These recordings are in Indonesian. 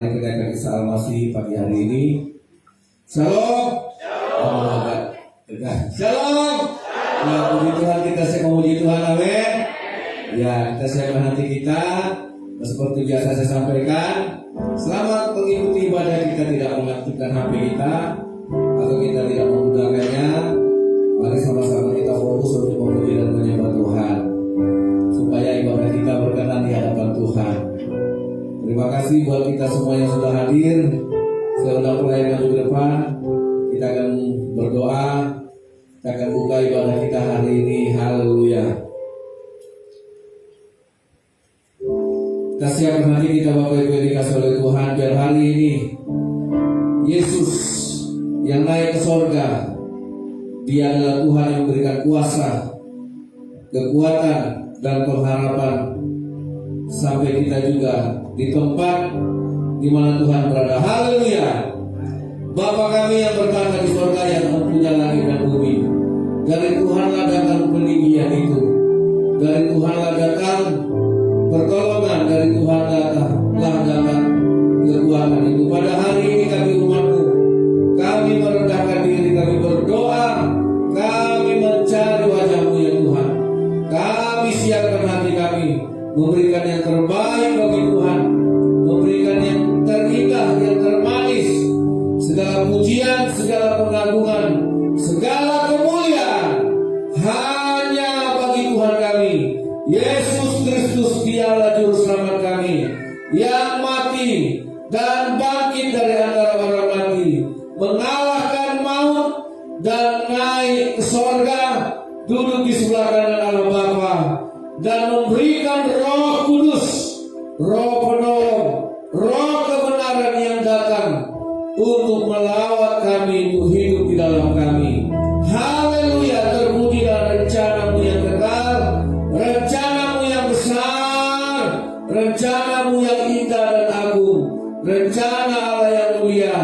Kenaikan Isa Al-Masih pagi hari ini. Shalom. Shalom. Ya, puji Tuhan, kita saya memuji Tuhan, amin. Ya, kita siapkan hati kita. Seperti biasa saya sampaikan, selamat mengikuti ibadah. Kita tidak mengaktifkan HP kita atau kita tidak menggunakannya. Mari sama-sama kita fokus untuk memuji dan menyembah Tuhan, supaya ibadah kita berkenan di hadapan Tuhan. Terima kasih buat kita semua yang sudah hadir. Saya sudah mulai maju ke depan. Kita akan berdoa. Kita akan buka ibadah kita hari ini. Haleluya. Kita siapkan hati kita, Bapak Ibu yang dikasih oleh Tuhan, biar hari ini Yesus yang naik ke sorga, Dia adalah Tuhan yang memberikan kuasa, kekuatan, dan pengharapan sampai kita juga di tempat di mana Tuhan berada. Haleluya. Bapa kami yang berkata di surga, yang mempunyai langit dan bumi, dari Tuhanlah datang peninggian itu, dari Tuhanlah datang pertolongan, dari Tuhanlah datang kekuatan itu. Pada hari ini kami umat-Mu, kami merendahkan diri, kami berdoa, kami mencari wajah-Mu ya Tuhan. Kami siapkan hati kami, memberikan yang terbaik bagi Tuhan, memberikan yang terindah, yang termanis, segala pujian, segala pengagungan, segala kemuliaan hanya bagi Tuhan kami, Yesus Kristus. Dialah juru selamat kami, yang mati dan bangkit dari antara orang mati, mengalahkan maut dan naik ke sorga, duduk di sebelah kanan Allah Bapa, dan memberikan Roh Kudus, Roh penolong, Roh kebenaran yang datang untuk melawat kami, untuk hidup di dalam kami. Haleluya. Terpuji dalam rencana-Mu yang kekal, rencana-Mu yang besar, rencana-Mu yang indah dan agung, rencana Allah yang mulia.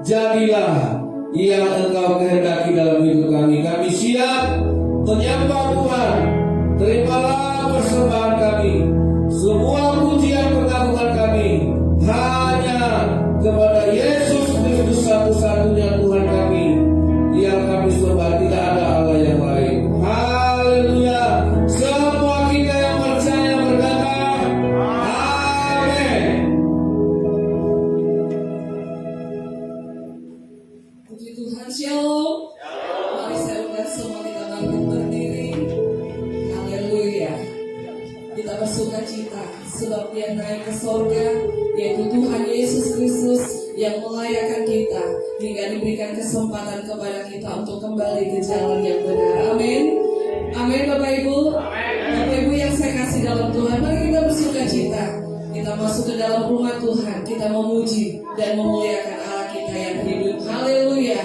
Jadilah yang Engkau kehendaki dalam hidup kami. Kami siap menyembah Tuhan. Terimalah persembahan kami, semua pujian pengagungan kami hanya kepada Yesus Kristus, satu-satunya Tuhan kami yang kami sembah. Tidak ada Allah yang lain. Haleluya. Semua kita yang percaya berkata amin. Puji Tuhan. Shalom. Mari saya undang semua kita bangkit berdiri. Haleluya. Kita bersuka cita sebab Dia naik ke sorga, yaitu Tuhan Yesus Kristus yang melayakkan kita hingga diberikan kesempatan kepada kita untuk kembali ke jalan yang benar. Amin. Amin Bapak Ibu. Bapak Ibu yang saya kasih dalam Tuhan, mari kita bersuka cita. Kita masuk ke dalam rumah Tuhan, kita memuji dan memuliakan Allah kita yang hidup. Haleluya.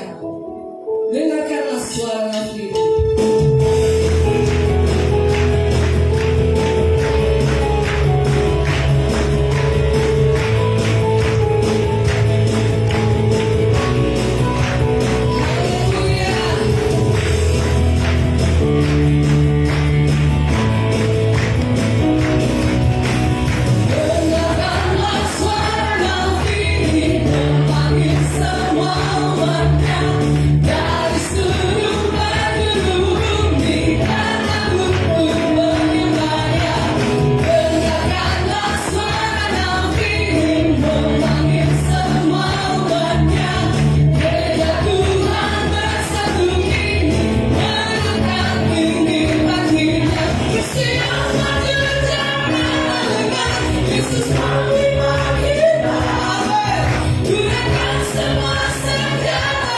Dengarkanlah suara nafsu. Semua senjata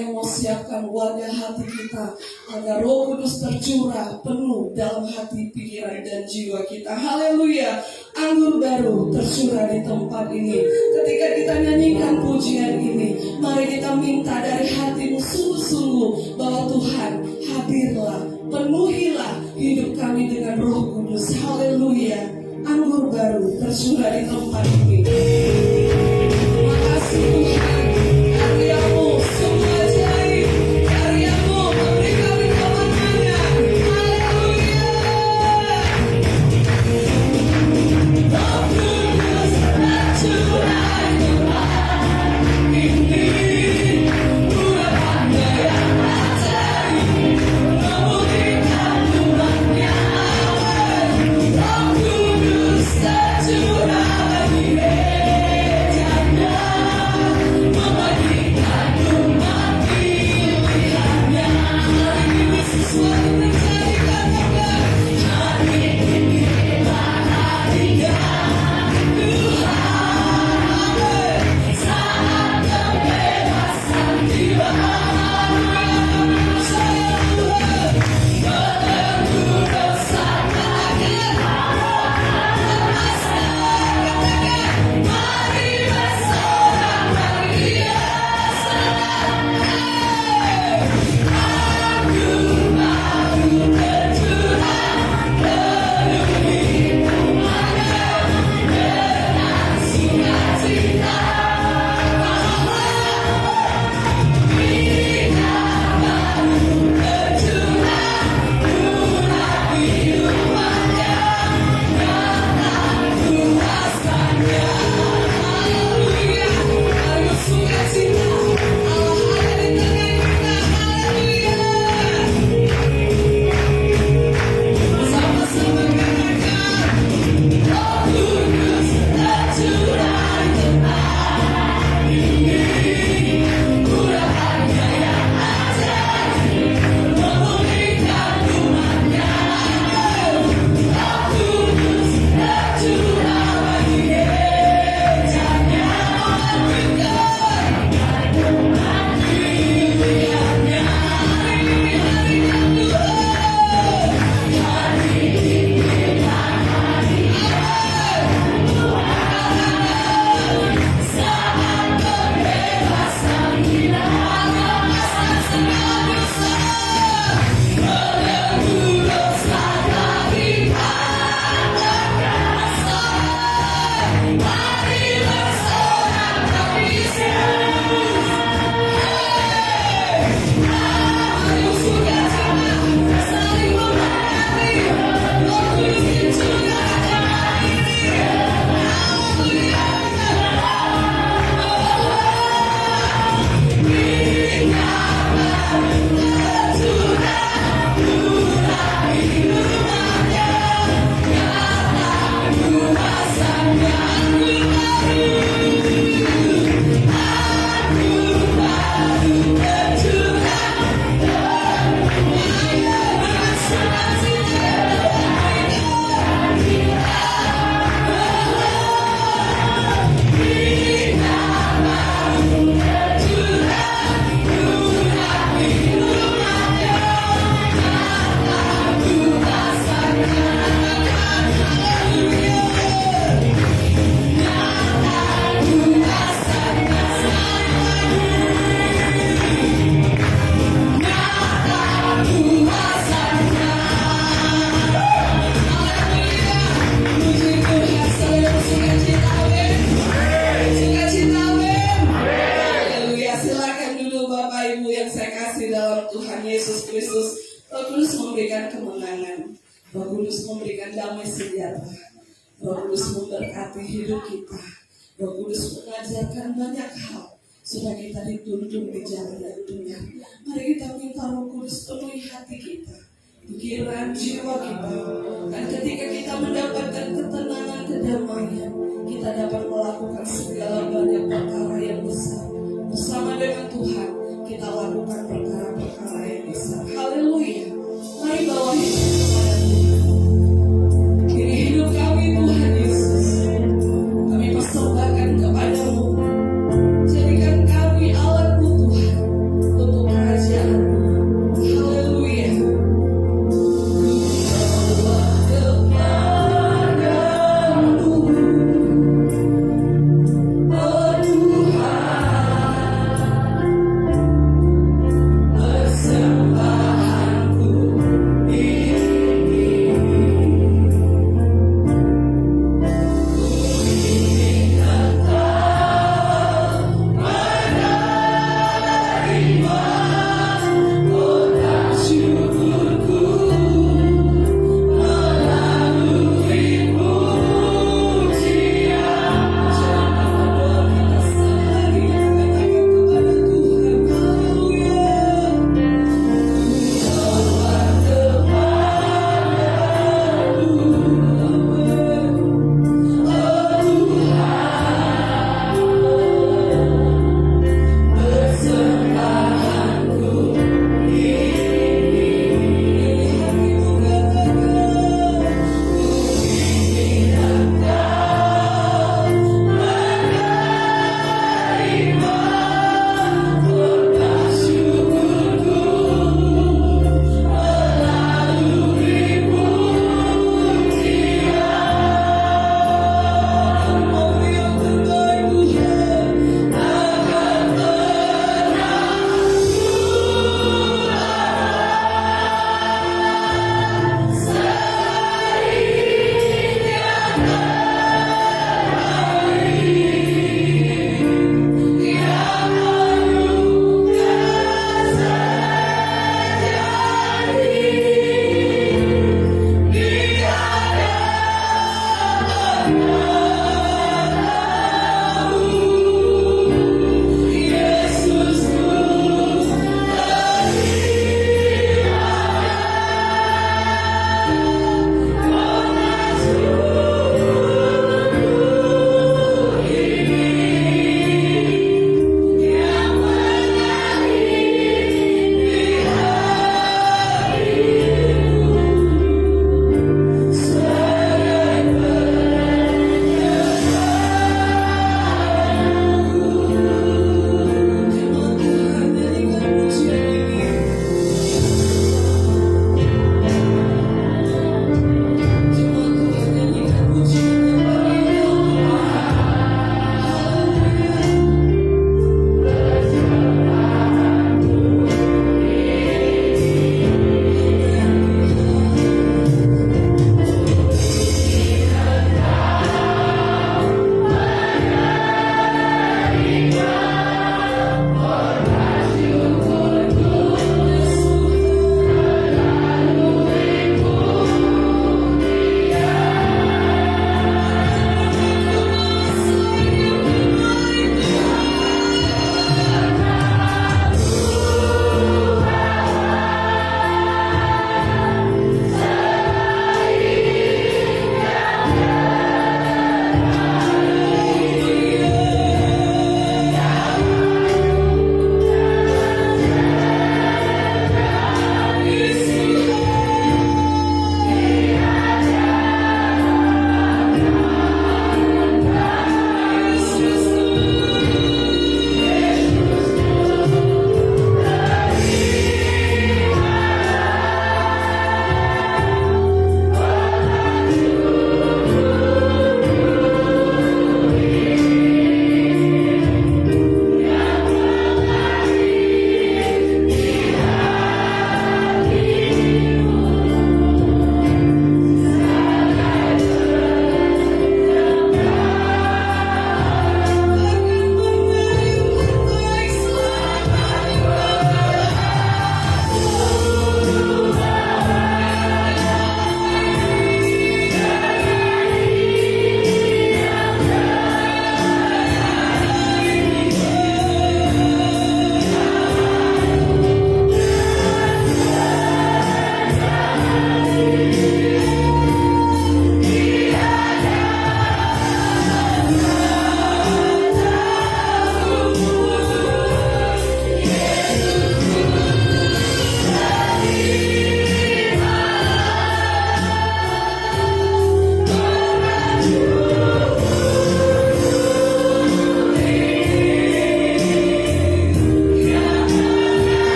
yang mau siapkan wadah hati kita agar Roh Kudus tercurah penuh dalam hati, pikiran, dan jiwa kita. Haleluya. Anggur baru tercurah di tempat ini. Ketika kita nyanyikan pujian ini, mari kita minta dari hatimu sungguh-sungguh bahwa Tuhan, hadirlah, penuhilah hidup kami dengan Roh Kudus. Haleluya. Anggur baru tercurah di tempat ini. Terima kasih Tuhan, karyamu sungguh ajaib, karyamu memberi kami kemenangan. Haleluya. Roh Kudus tercurah di tempat ini. Urapannya yang ajaib, memulihkan umatnya. Roh Kudus tercurah di mejanya, membagikan umat pilihannya. Hari ini sesuatu terjadi, katakan hari inilah harinya Tuhan. Saat kebebasan tiba, percaya Tuhan, menebus dosa akan mari bersorak-sorai. Anggur baru tercurah, penuhi umatnya dengan sukacita. Minyak baru tercurah, urapi umatnya dengan kuasanya. Haleluya. Ayo sukacita, Allah ada di tengah kita. Haleluya. Bersama-sama katakan, Roh Kudus tercurah di tempat ini. Urapannya yang ajaib, memulihkan umatnya. Roh Kudus tercurah bagi mejanya, memberikan umat pilihannya. Hari ini harinya Tuhan, hari inilah harinya saat kebebasan kita, melepaskan segala dosa, menebus dosa daripada kuasa. Mari bersorak-sorai Yesus. Ayo sukacita, saling memberkati. Roh Kudus tercurah di tempat ini. Haleluya. Minyak baru tercurah, urapi umatnya dengan kuasanya. Anggur baru tercurah, penuhi dengan sukacita. Minyak baru tercurah, urapi umatnya dengan kuasanya. Haleluya. Silakan dulu Bapak Ibu yang saya kasih dalam Tuhan Yesus Kristus. Roh Kudus memberikan kemenangan, Roh Kudus memberikan damai sejahtera, Roh Kudus memberkati hidup kita, Roh Kudus mengajarkan banyak hal supaya kita dituntun di jalan yang benar. Mari kita minta Roh Kudus penuhi hati kita, pikiran, jiwa kita. Dan ketika kita mendapatkan ketenangan, kedamaian, kita dapat melakukan segala banyak perkara yang besar. Bersama dengan Tuhan, kita lakukan perkara-perkara yang besar. Haleluya. Mari bawa hidup kepada Tuhan. Ini hidup kami Tuhan Yesus. Kami persembahkan kepadamu. Jadikan kami alat-Mu Tuhan untuk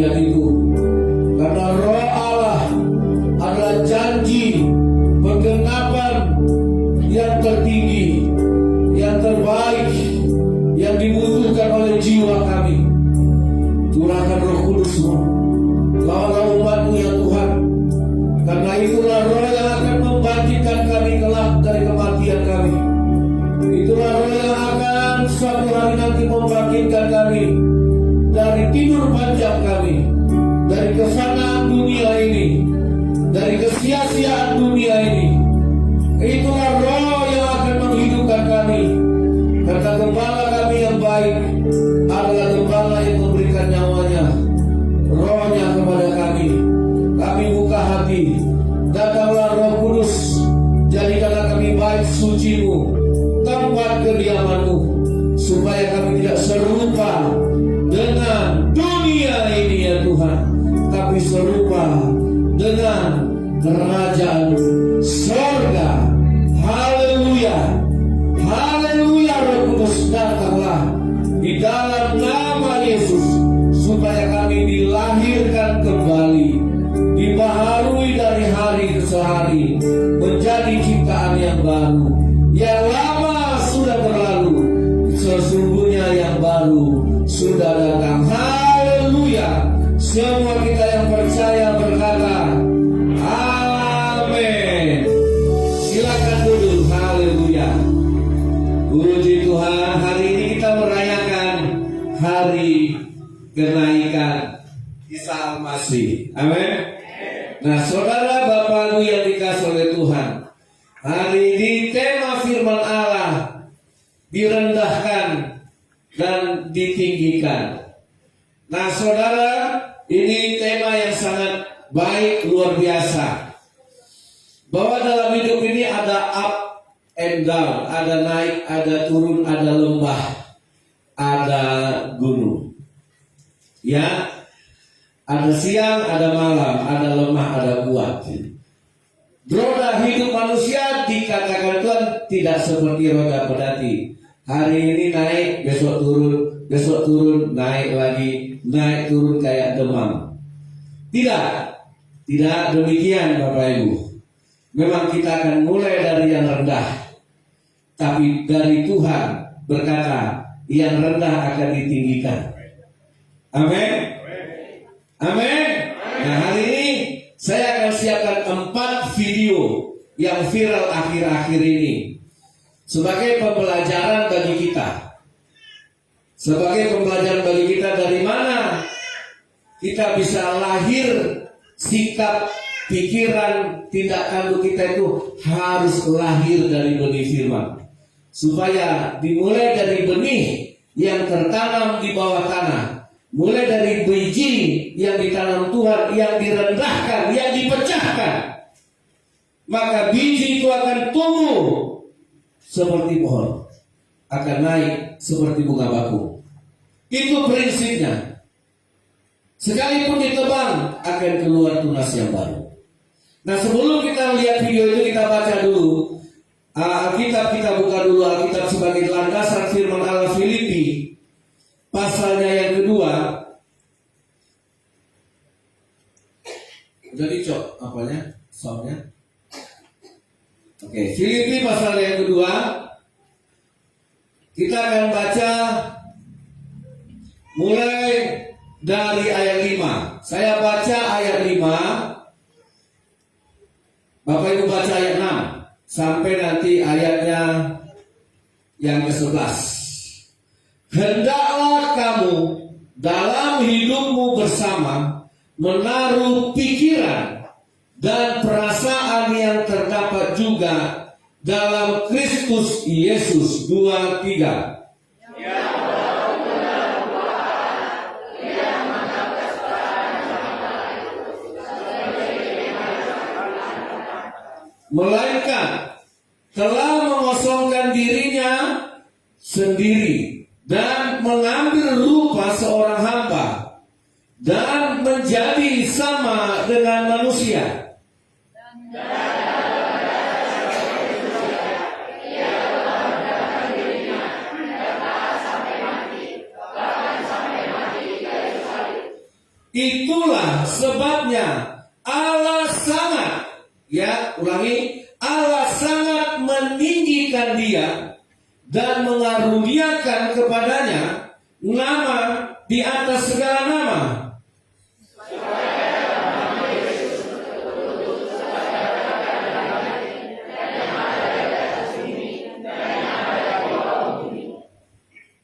bagian itu. Karena Roh Allah adalah janji penggenapan yang tertinggi, yang terbaik, yang dibutuhkan oleh jiwa kami. Curahkan Roh Kudus-Mu, lawanlah umat-Mu ya Tuhan. Karena itulah Roh yang akan membangkitkan kami kelak dari kematian kami. Itulah Roh yang akan suatu hari nanti membangkitkan kami dari tidur panjang kami, dari kefanaan dunia ini, dari kesia-siaan dunia ini. Itulah Roh yang akan menghidupkan kami. Karena gembala kami yang baik adalah gembala yang memberikan nyawanya, Rohnya kepada kami. Kami buka hati, datanglah Roh Kudus, jadikanlah kami baik suci-Mu, tempat kediaman-Mu, supaya kami tidak serupa dengan dunia ini ya Tuhan, tapi serupa dengan kerajaan sorga. Haleluya, haleluya. Roh Kudus datanglah di dalam nama Yesus, supaya kami dilahirkan kembali, dibaharui dari hari ke hari, menjadi ciptaan yang baru. Yang lama sudah berlalu, sesungguhnya yang baru sudah datang. Haleluya. Semua kita yang percaya berkata amin. Silakan duduk. Haleluya. Puji Tuhan. Hari ini kita merayakan hari kenaikan Isa Al-Masih. Amin. Nah, saudara Bapak Ibu yang dikasihi oleh Tuhan, hari ini tema firman Allah direndahkan dan ditinggikan. Nah, saudara, ini tema yang sangat baik, luar biasa. Bahwa dalam hidup ini ada up and down, ada naik, ada turun, ada lembah, ada gunung. Ya, ada siang, ada malam, ada lemah, ada kuat. Roda hidup manusia dikatakan Tuhan tidak seperti roda pedati. Hari ini naik, besok turun, naik lagi, naik turun kayak demam. Tidak demikian Bapak Ibu. Memang kita akan mulai dari yang rendah, tapi dari Tuhan berkata yang rendah akan ditinggikan. Amin. Amin. Nah, hari ini saya akan siapkan 4 video yang viral akhir-akhir ini sebagai pembelajaran bagi kita. Sebagai pembelajaran bagi kita dari mana kita bisa lahir sikap, pikiran, tindak tanduk kita itu harus lahir dari benih firman. Supaya dimulai dari benih yang tertanam di bawah tanah. Mulai dari biji yang ditanam Tuhan, yang direndahkan, yang dipecahkan, maka biji itu akan tumbuh seperti pohon, akan naik seperti bunga bakung. Itu prinsipnya. Sekalipun ditebang, akan keluar tunas yang baru. Nah, sebelum kita lihat video itu, kita baca dulu Alkitab. Kita buka dulu Alkitab sebagai landasan firman Allah, Filipi pasalnya yang kedua. Udah dicok apanya? Soundnya. Oke, Filipi pasal yang kedua. Kita akan baca mulai dari ayat 5. Saya baca ayat 5. Bapak Ibu baca ayat 6 sampai nanti ayatnya yang ke-11. Hendaklah kamu dalam hidupmu bersama menaruh pikiran dan perasaan yang terdapat juga dalam Kristus Yesus. 2-3. Melainkan telah mengosongkan dirinya sendiri dan mengambil rupa seorang hamba dan menjadi sama dengan manusia. Itulah sebabnya Allah sangat, ya ulangi, Allah sangat meninggikan dia dan mengaruniakan kepadanya nama di atas segala nama.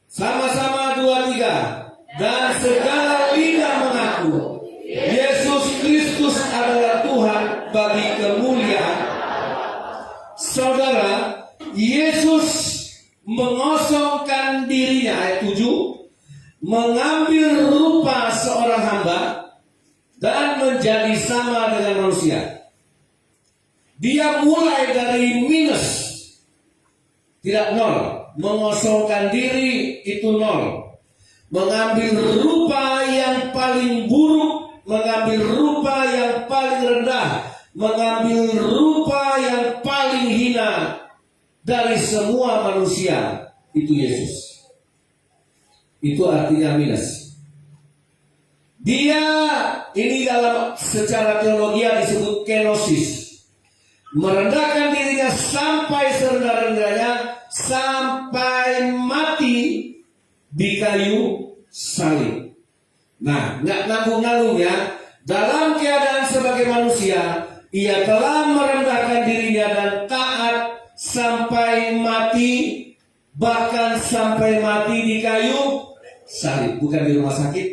Sama-sama 2, 3. Dan segala lidah mengaku Yesus Kristus adalah Tuhan bagi kemuliaan. Saudara, Yesus mengosongkan dirinya, ayat 7, mengambil rupa seorang hamba dan menjadi sama dengan manusia. Dia mulai dari minus, tidak nol. Mengosongkan diri itu nol. Mengambil rupa yang paling buruk, mengambil rupa yang paling rendah, mengambil rupa yang paling hina dari semua manusia. Itu Yesus. Itu artinya minus. Dia ini dalam secara teologi disebut kenosis. Merendahkan dirinya sampai serendah-rendahnya, sampai mati di kayu salib. Nah, nggak nanggung-nanggung ya. Dalam keadaan sebagai manusia, ia telah merendahkan dirinya dan taat sampai mati, bahkan sampai mati di kayu salib, bukan di rumah sakit.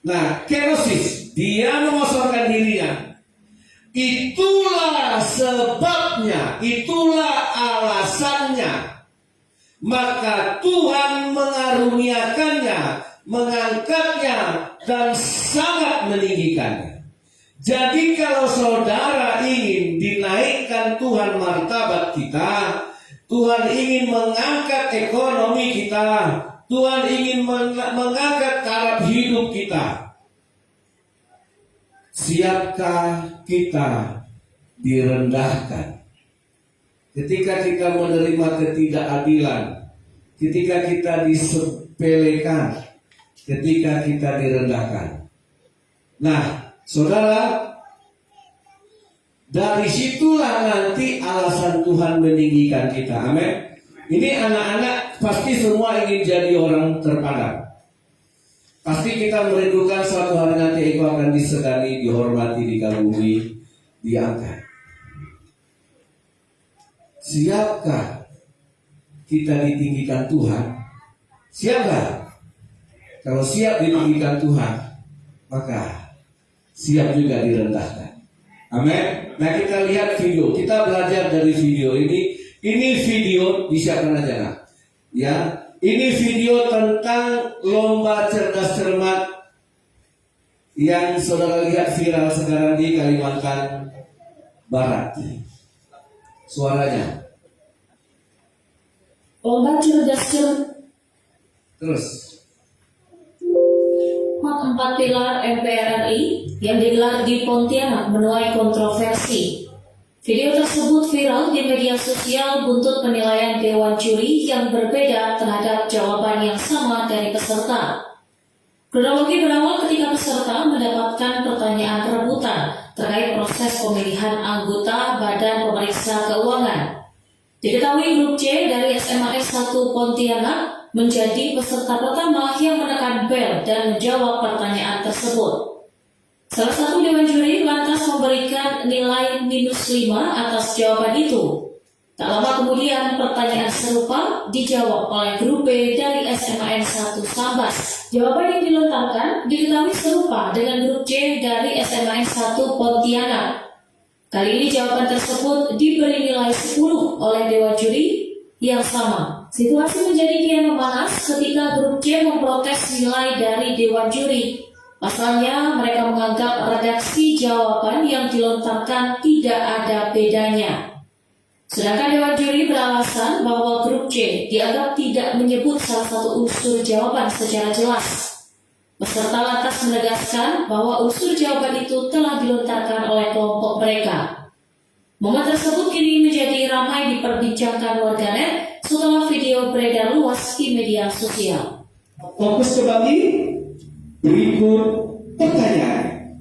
Nah, kenosis, dia mengosongkan dirinya. Itulah sebabnya, itulah alasannya. Maka Tuhan mengaruniakannya, mengangkatnya, dan sangat meninggikannya. Jadi kalau saudara ingin dinaikkan Tuhan martabat kita, Tuhan ingin mengangkat ekonomi kita, Tuhan ingin mengangkat taraf hidup kita, siapkah kita direndahkan? Ketika kita menerima ketidakadilan, ketika kita disepelekan, ketika kita direndahkan. Nah, saudara, dari situlah nanti alasan Tuhan meninggikan kita. Amin. Ini anak-anak pasti semua ingin jadi orang terpandang. Pasti kita merindukan suatu hari nanti engkau akan disegani, dihormati, dikagumi, diangkat. Siapkah kita ditinggikan Tuhan? Siapkah? Kalau siap ditinggikan Tuhan, maka siap juga direndahkan. Amin. Nah, kita lihat video. Kita belajar dari video ini. Ini video disiapkan aja, nak. Ya, ini video tentang lomba cerdas cermat yang saudara lihat viral sekarang di Kalimantan Barat. Suaranya. Lomba cerdas cermat. Terus. 4 pilar MPR RI yang digelar di Pontianak menuai kontroversi. Video tersebut viral di media sosial buntut penilaian Dewan Juri yang berbeda terhadap jawaban yang sama dari peserta. Kronologi berawal ketika peserta mendapatkan pertanyaan rebutan terkait proses pemilihan anggota Badan Pemeriksa Keuangan. Diketahui grup C dari SMAS 1 Pontianak menjadi peserta pertama yang menekan bel dan menjawab pertanyaan tersebut. Salah satu dewan juri lantas memberikan nilai -5 atas jawaban itu. Tak lama kemudian pertanyaan serupa dijawab oleh grup B dari SMAN 1 Sambas. Jawaban yang dilontarkan diketahui serupa dengan grup C dari SMAN 1 Pontianak. Kali ini jawaban tersebut diberi nilai 10 oleh dewan juri yang sama. Situasi menjadi kian memanas ketika grup C memprotes nilai dari dewan juri. Pasalnya mereka menganggap redaksi jawaban yang dilontarkan tidak ada bedanya. Sedangkan dewan juri beralasan bahwa grup C dianggap tidak menyebut salah satu unsur jawaban secara jelas. Peserta lantas menegaskan bahwa unsur jawaban itu telah dilontarkan oleh kelompok mereka. Momen tersebut kini menjadi ramai diperbincangkan warganet setelah video beredar luas di media sosial. Fokus ke bagi Berikut pertanyaan.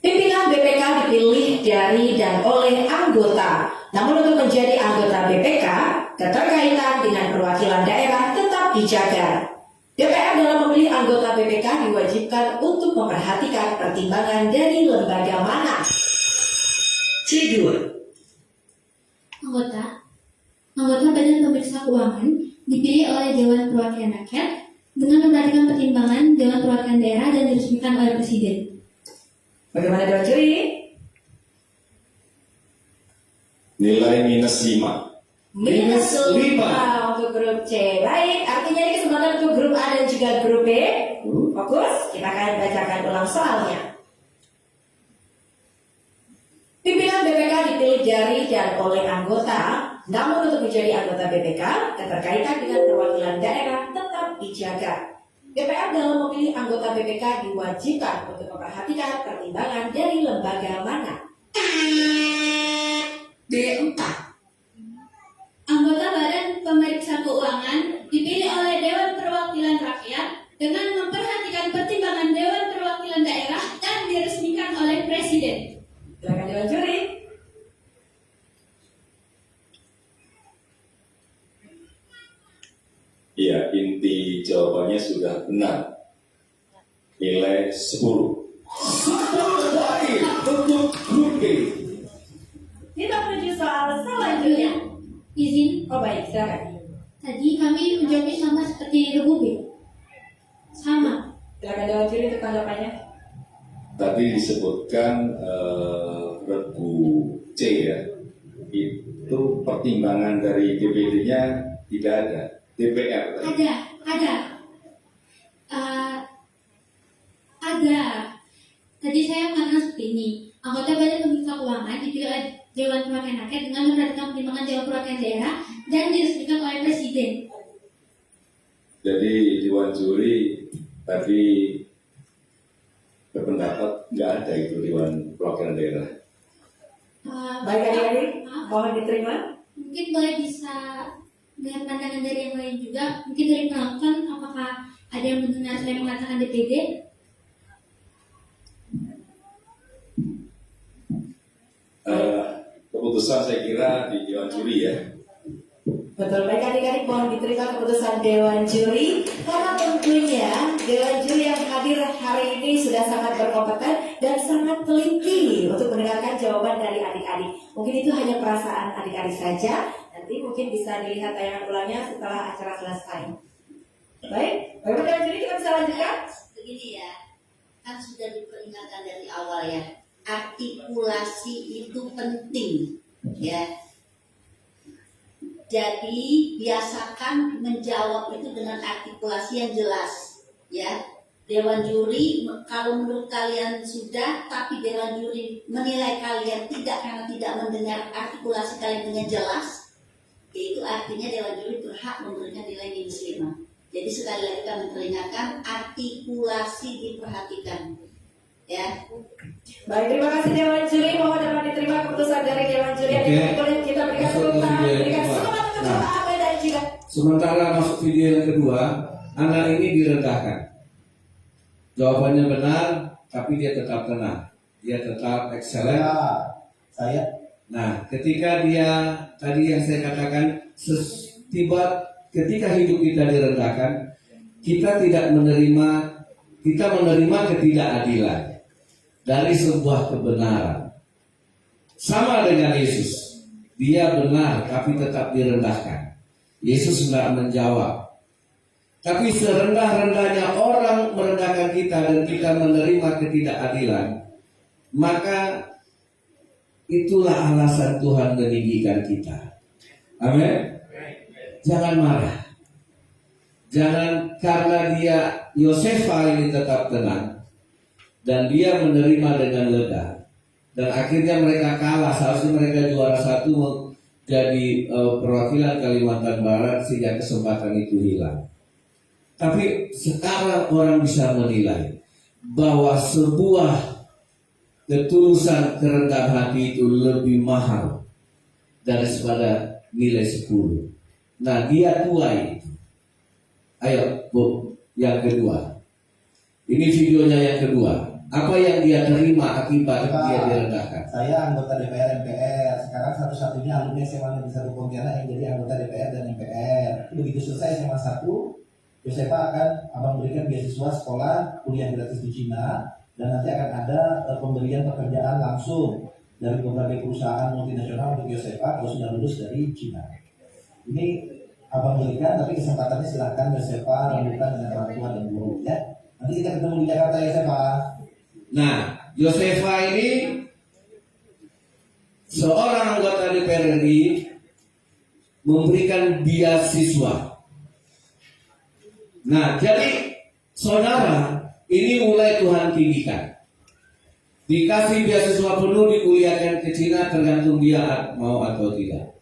Pimpinan BPK dipilih dari dan oleh anggota. Namun untuk menjadi anggota BPK, keterkaitan dengan perwakilan daerah tetap dijaga. DPR dalam memilih anggota BPK diwajibkan untuk memperhatikan pertimbangan dari lembaga mana. C2. Anggota Badan Pemeriksa Keuangan dipilih oleh Dewan Perwakilan Rakyat dengan memperhatikan pertimbangan Dewan Perwakilan Daerah dan diresmikan oleh Presiden. Bagaimana Dewan Juri? Nilai -5. Minus lima. 5 untuk grup C. Baik, artinya ini kesempatan untuk grup A dan juga grup B. Fokus, kita akan bacakan ulang soalnya. Pimpinan BPK dipilih dari dan oleh anggota, namun untuk menjadi anggota BPK, keterkaitan dengan perwakilan daerah tetap dijaga. DPR dalam memilih anggota BPK diwajibkan untuk memperhatikan pertimbangan dari lembaga mana. D4. Anggota Badan Pemeriksa Keuangan dipilih oleh Dewan Perwakilan Rakyat dengan memperhatikan pertimbangan Dewan Perwakilan Daerah dan diresmikan oleh Presiden. Silakan Dewan Juri. Iya, inti jawabannya sudah benar. Nilai 10. Baik untuk grup B. Kita menuju soal selanjutnya. Izin, Oh baik, silakan. tadi kami menjawabnya sama seperti Regu B. Sama. Silakan Dewan Juri untuk tanggapannya. Tadi disebutkan regu C ya. Itu pertimbangan dari DPD-nya tidak ada. DPR tadi. Ada. Tadi saya mengatakan seperti ini. Anggota Badan Pemeriksa Keuangan dipilih oleh Dewan Perwakilan Rakyat dengan memperhatikan pertimbangan Dewan Perwakilan Daerah dan diresmikan oleh Presiden. Jadi Dewan Juri tadi berpendapat nggak ada itu Dewan Perwakilan Daerah. Baik adik-adik, Maaf, mohon diterima. mungkin boleh bisa melihat pandangan dari yang lain juga. Mungkin dari penonton, apakah ada yang mendengar saya mengatakan DPD? Keputusan saya kira di Dewan Juri ya. Betul, baik adik-adik, mohon diterima keputusan Dewan Juri. Karena tentunya Dewan Juri yang hadir hari ini sudah sangat berkompeten dan sangat teliti untuk mendengarkan jawaban dari adik-adik. Mungkin itu hanya perasaan adik-adik saja. Nanti mungkin bisa dilihat tayangan ulangnya setelah acara selesai. Baik, bagaimana Dewan Juri, kita bisa lanjutkan? Begini ya, kan sudah diperingatkan dari awal ya, artikulasi itu penting ya. Jadi biasakan menjawab itu dengan artikulasi yang jelas ya. Dewan Juri kalau menurut kalian sudah, tapi Dewan Juri menilai kalian tidak karena tidak mendengar artikulasi kalian dengan jelas, itu artinya Dewan Juri berhak memberikan nilai -5. Jadi sekali lagi kami peringatkan, artikulasi diperhatikan ya. Baik, terima kasih Dewan Juri. Mohon dapat diterima keputusan dari Dewan Juri. Oke. Kita berikan Masuk tepuk ke tangan, video yang berikan kedua. semangat untuk Nah. Bapak Ahmed dan juga Sementara masuk video yang kedua, anak ini direndahkan. Jawabannya benar, tapi dia tetap tenang. Dia tetap excellent. Saya Nah, ketika dia tadi yang saya katakan, ketika hidup kita direndahkan, kita menerima ketidakadilan dari sebuah kebenaran. Sama dengan Yesus, dia benar tapi tetap direndahkan. Yesus tidak menjawab. Tapi serendah-rendahnya orang merendahkan kita dan kita menerima ketidakadilan, maka itulah alasan Tuhan meninggikan kita. Amin. Jangan marah. Jangan karena Yosefa ini tetap tenang dan dia menerima dengan lega. Dan akhirnya mereka kalah. Seharusnya mereka juara 1 menjadi perwakilan Kalimantan Barat sehingga kesempatan itu hilang. Tapi sekarang orang bisa menilai bahwa sebuah ketulusan kerendahan hati itu lebih mahal daripada nilai 10. Nah, dia tuai itu. Ayo, Bu, yang kedua. Ini videonya yang kedua. Apa yang dia terima akibat dia direndahkan? Saya anggota DPR MPR. Sekarang satu-satunya alumni SMA Negeri 1 Pontianak yang jadi anggota DPR dan MPR. Begitu selesai SMA 1, Yosefa akan abang berikan beasiswa sekolah kuliah gratis di Cina, dan nanti akan ada pemberian pekerjaan langsung dari berbagai perusahaan multinasional untuk Yosefa kalau sudah lulus dari Cina. Ini abang berikan, tapi kesempatannya silakan Yosefa lanjutkan dengan orang tua dan guru ya. Nanti kita ketemu di Jakarta Yosefa. Nah, Yosefa ini seorang anggota DPR RI memberikan beasiswa. Nah, jadi saudara, ini mulai Tuhan tinggikan. Dikasih beasiswa penuh, dikuliahkan ke Cina, tergantung dia mau atau tidak.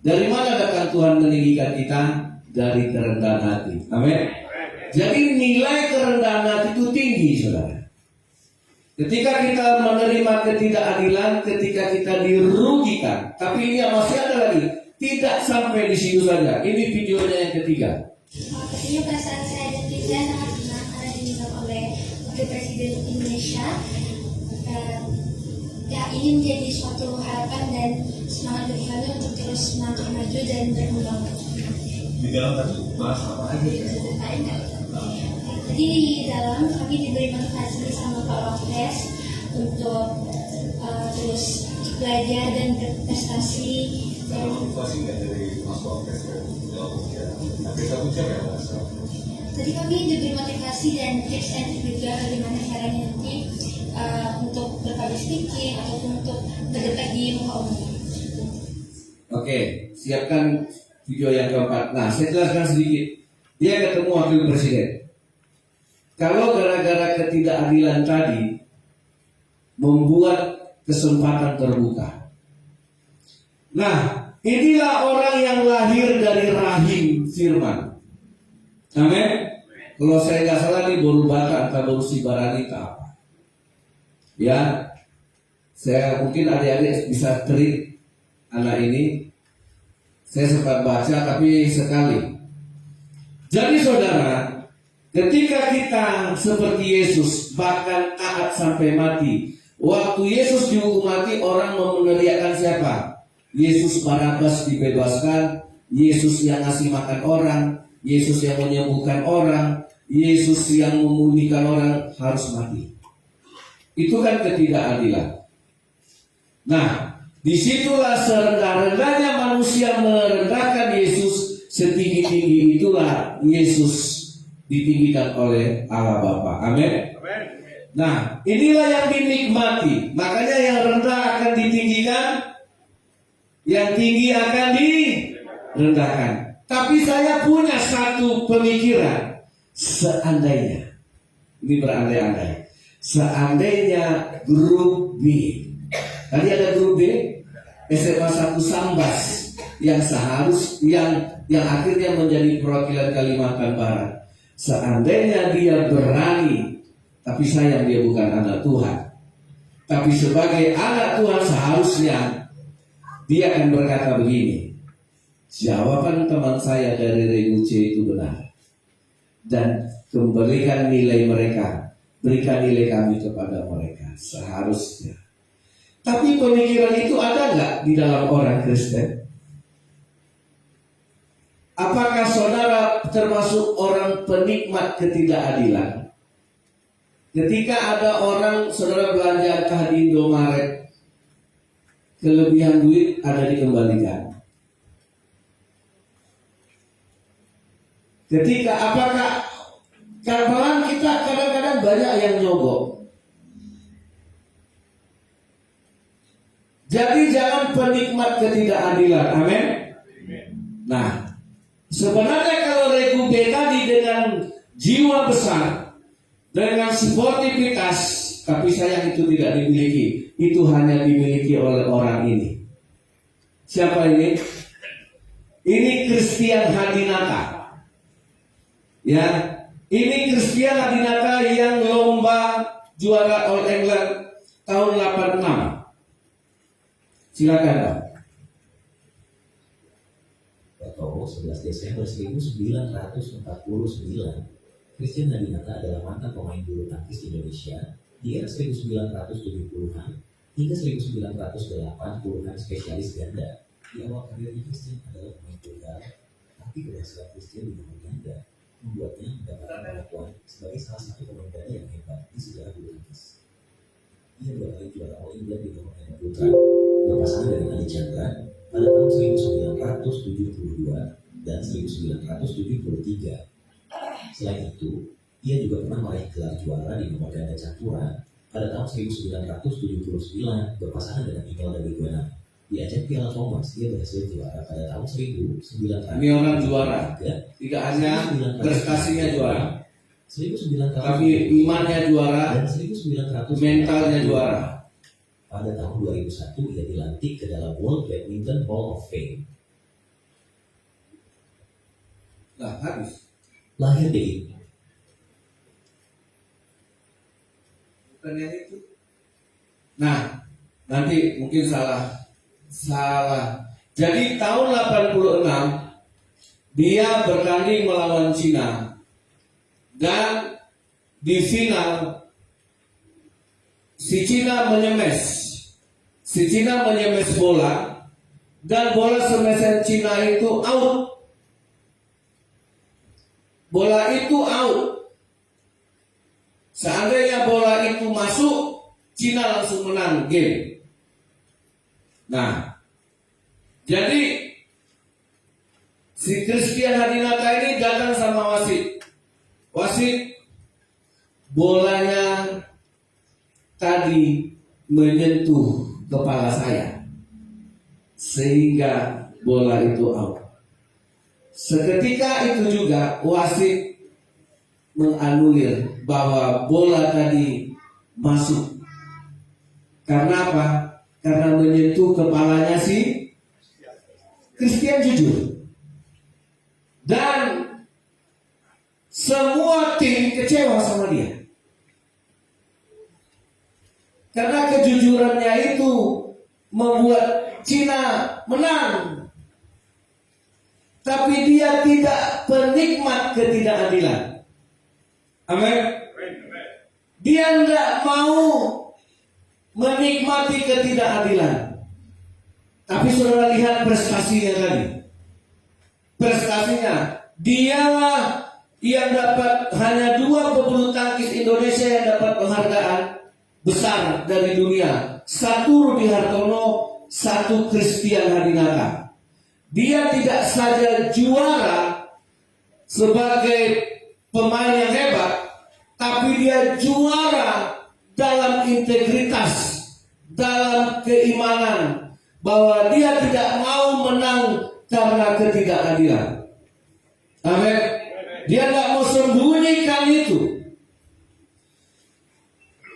Dari mana datang Tuhan meninggikan kita? Dari kerendahan hati. Amin. Jadi nilai kerendahan hati itu tinggi, saudara. Ketika kita menerima ketidakadilan, ketika kita dirugikan, tapi ini masih ada lagi. Tidak sampai di situ saja. Ini videonya yang ketiga. Tentunya perasaan saya dan diri saya sangat senang karena diundang oleh Wakil Presiden Indonesia. Ya, ini menjadi suatu harapan dan semangat bagi kami untuk terus melangkah maju dan berkembang. Di dalam tadi bahas apa aja? Jadi di dalam kami diberi motivasi sama Pak Wapres untuk terus belajar dan berprestasi. Motivasi nggak dari Mas Wapres ya? Tapi satu jam ya Mas. Tadi kami diberi motivasi dan tips and trik juga bagaimana caranya nanti untuk berpublic speaking ataupun untuk berdebat di muka umum. Oke, siapkan video yang keempat. Nah, saya jelaskan sedikit. Dia ketemu wakil presiden. Kalau gara-gara ketidakadilan tadi membuat kesempatan terbuka. Nah, inilah orang yang lahir dari rahim firman. Amin. Kalau saya nggak salah nih baru bata atau baru sibaranita apa. Ya, saya mungkin adik-adik bisa trik anak ini. Saya sempat baca tapi sekali. Jadi saudara, ketika kita seperti Yesus bahkan taat sampai mati. Waktu Yesus dihukum mati, orang meneriakkan siapa? Yesus Barabas dibebaskan, Yesus yang ngasih makan orang, Yesus yang menyembuhkan orang, Yesus yang memulihkan orang harus mati. Itu kan ketidakadilan. Nah, disitulah serendah-rendahnya manusia merendahkan Yesus, setinggi-tinggi itulah Yesus ditinggikan oleh Allah Bapa. Amin. Nah, inilah yang dinikmati. Makanya yang rendah akan ditinggikan, yang tinggi akan direndahkan. Tapi saya punya satu pemikiran. Seandainya, ini berandai-andai, seandainya grup B, tadi ada grup B, SMA 1 Sambas, yang yang akhirnya menjadi perwakilan Kalimantan Barat. Seandainya dia berani, tapi sayang dia bukan anak Tuhan. Tapi sebagai anak Tuhan seharusnya dia akan berkata begini, jawaban teman saya dari Regu C itu benar. Dan kembalikan nilai mereka, berikan nilai kami kepada mereka seharusnya. Tapi pemikiran itu ada nggak di dalam orang Kristen? Apakah saudara termasuk orang penikmat ketidakadilan? Ketika ada orang saudara belanja entah di Indomaret, kelebihan duit ada dikembalikan. Ketika apakah karena kita kadang-kadang banyak yang nyogok. Jadi jangan penikmat ketidakadilan. Amin. Nah, sebenarnya kalau Regu B tadi dengan jiwa besar, dengan sportivitas, tapi sayang itu tidak dimiliki. Itu hanya dimiliki oleh orang ini. Siapa ini? Ini Christian Hadinata. Ya, ini Christian Hadinata yang lomba juara All England tahun 86. Silakan Pak. Atau 11 Desember 1949, Christian Hadinata adalah mantan pemain bulu tangkis Indonesia di era 1970-an hingga 1980-an, spesialis ganda. Di awal karirnya Christian adalah pemain tunggal, tapi keberhasilan Christian di nomor ganda membuatnya mendapatkan pengakuan sebagai salah satu pemain ganda yang hebat di sejarah bulu tangkis. Ia 2 kali juara All England di nomor ganda putra, berpasangan dengan Ali Chandra pada tahun 1972 dan 1973. Selain itu, ia juga pernah meraih gelar juara di nomor ganda campuran pada tahun 1979 berpasangan dengan Imelda Wigwana. Di ajang Piala Thomas, ia berhasil juara pada tahun 1900. Ini orang juara, tidak hanya prestasinya juara, 1900, tapi imannya juara, dan 1900 mentalnya juara. Pada tahun 2001 ia dilantik ke dalam World Badminton Hall of Fame. Lah habis. Lahir di Bukannya itu. Nah, nanti mungkin salah. Jadi tahun 86 dia bertanding melawan Cina dan di final si Cina menyemes bola dan bola semesan Cina itu out. Bola itu out. Seandainya bola itu masuk, Cina langsung menang game. Nah, jadi si Christian Hadinata ini datang sama wasit. Wasit, bolanya tadi menyentuh kepala saya, sehingga bola itu out. Seketika itu juga wasit menganulir bahwa bola tadi masuk. Karena apa? Karena menyentuh kepalanya si Christian jujur. Dan semua tim kecewa sama dia. Karena kejujurannya itu membuat Cina menang. Tapi dia tidak penikmat ketidakadilan. Amin. Dia tidak mau menikmati ketidakadilan. Tapi saudara lihat prestasinya tadi. Prestasinya, dialah yang dapat, hanya 2 pebulu tangkis Indonesia yang dapat penghargaan besar dari dunia. 1 Rudi Hartono, 1 Christian Hadinata. Dia tidak saja juara sebagai pemain yang hebat, tapi dia juara dalam integritas, dalam keimanan, bahwa dia tidak mau menang karena ketidakadilan. Amin. Dia tidak mau sembunyikan itu.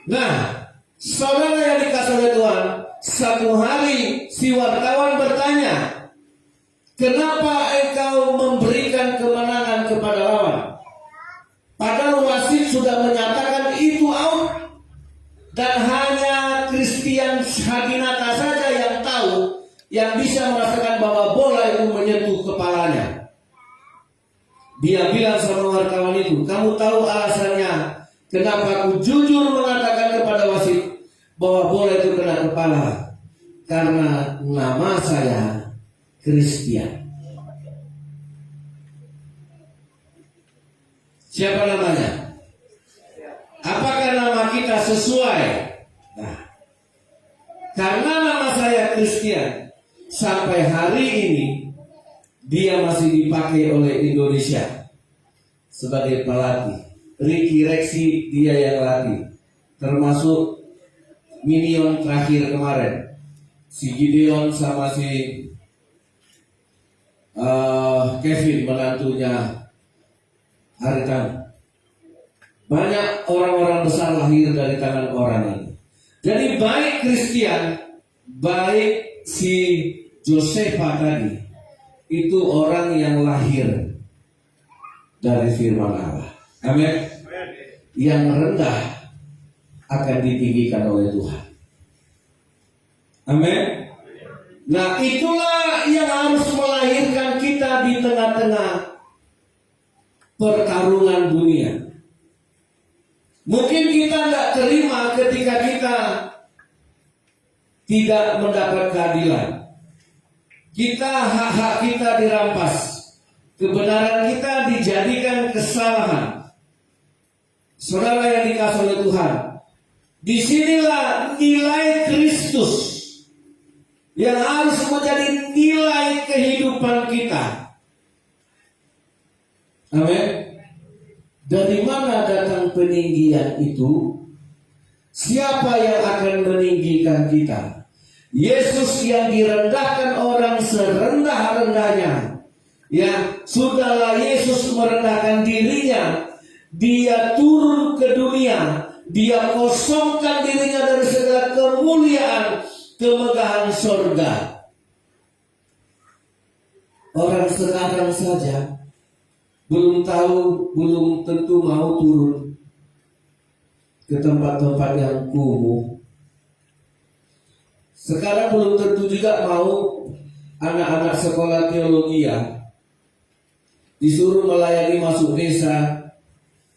Nah, saudara yang dikasih oleh Tuhan, satu hari si wartawan bertanya, kenapa engkau memberikan kemenangan kepada lawan? Padahal wasit sudah menyatakan itu out. Dan hanya Christian Hadinata saja yang tahu, yang bisa merasakan bahwa bola itu menyentuh kepalanya. Dia bilang sama wartawan itu, kamu tahu alasannya kenapa aku jujur mengatakan kepada wasit bahwa bola itu kena kepala? Karena nama saya Christian. Siapa namanya? Apakah nama kita sesuai? Nah, karena nama saya Christian, sampai hari ini dia masih dipakai oleh Indonesia sebagai pelatih. Ricky Rexi dia yang latih, termasuk Minion terakhir kemarin, si Gideon sama si Kevin menantunya Haritanu. Banyak orang-orang besar lahir dari tangan orang ini. Jadi baik Christian, baik si Josefa tadi, itu orang yang lahir dari firman Allah. Amin. Yang rendah akan ditinggikan oleh Tuhan. Amin. Nah, itulah yang harus melahirkan kita di tengah-tengah pertarungan dunia. Mungkin kita nggak terima ketika kita tidak mendapat keadilan. Hak-hak kita dirampas. Kebenaran kita dijadikan kesalahan. Saudara yang dikasihi oleh Tuhan, disinilah nilai Kristus yang harus menjadi nilai kehidupan kita. Amin. Dari mana datang peninggian itu? Siapa yang akan meninggikan kita? Yesus yang direndahkan orang serendah-rendahnya. Ya, sudahlah Yesus merendahkan dirinya. Dia turun ke dunia. Dia kosongkan dirinya dari segala kemuliaan, kemegahan surga. Orang sekarang saja belum tahu, belum tentu mau turun ke tempat-tempat yang kumuh. Sekarang belum tentu juga mau anak-anak sekolah teologi disuruh melayani masuk desa,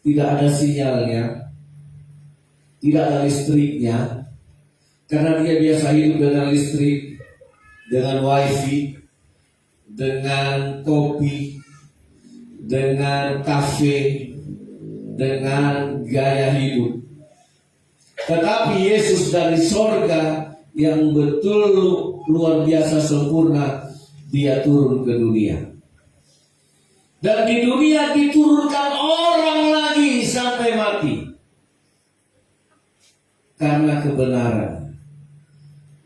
tidak ada sinyalnya, tidak ada listriknya, karena dia biasa hidup dengan listrik, dengan wifi, dengan kopi, dengan kafe, dengan gaya hidup. Tetapi Yesus dari sorga yang betul luar biasa sempurna, dia turun ke dunia. Dan di dunia diturunkan orang lagi sampai mati karena kebenaran.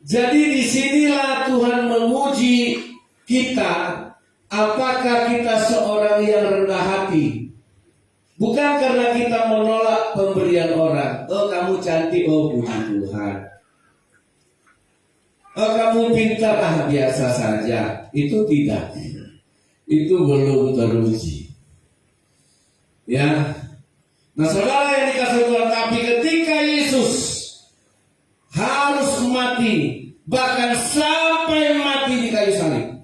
Jadi disinilah Tuhan menguji kita, apakah kita seorang yang rendah hati. Bukan karena kita menolak pemberian orang. Oh, kamu cantik, oh puji Tuhan. Oh, kamu pintar, biasa saja. Itu tidak. Itu belum teruji. Ya. Nah, saudara yang dikasihi Tuhan, tapi ketika Yesus harus mati, bahkan sampai mati di kayu salib,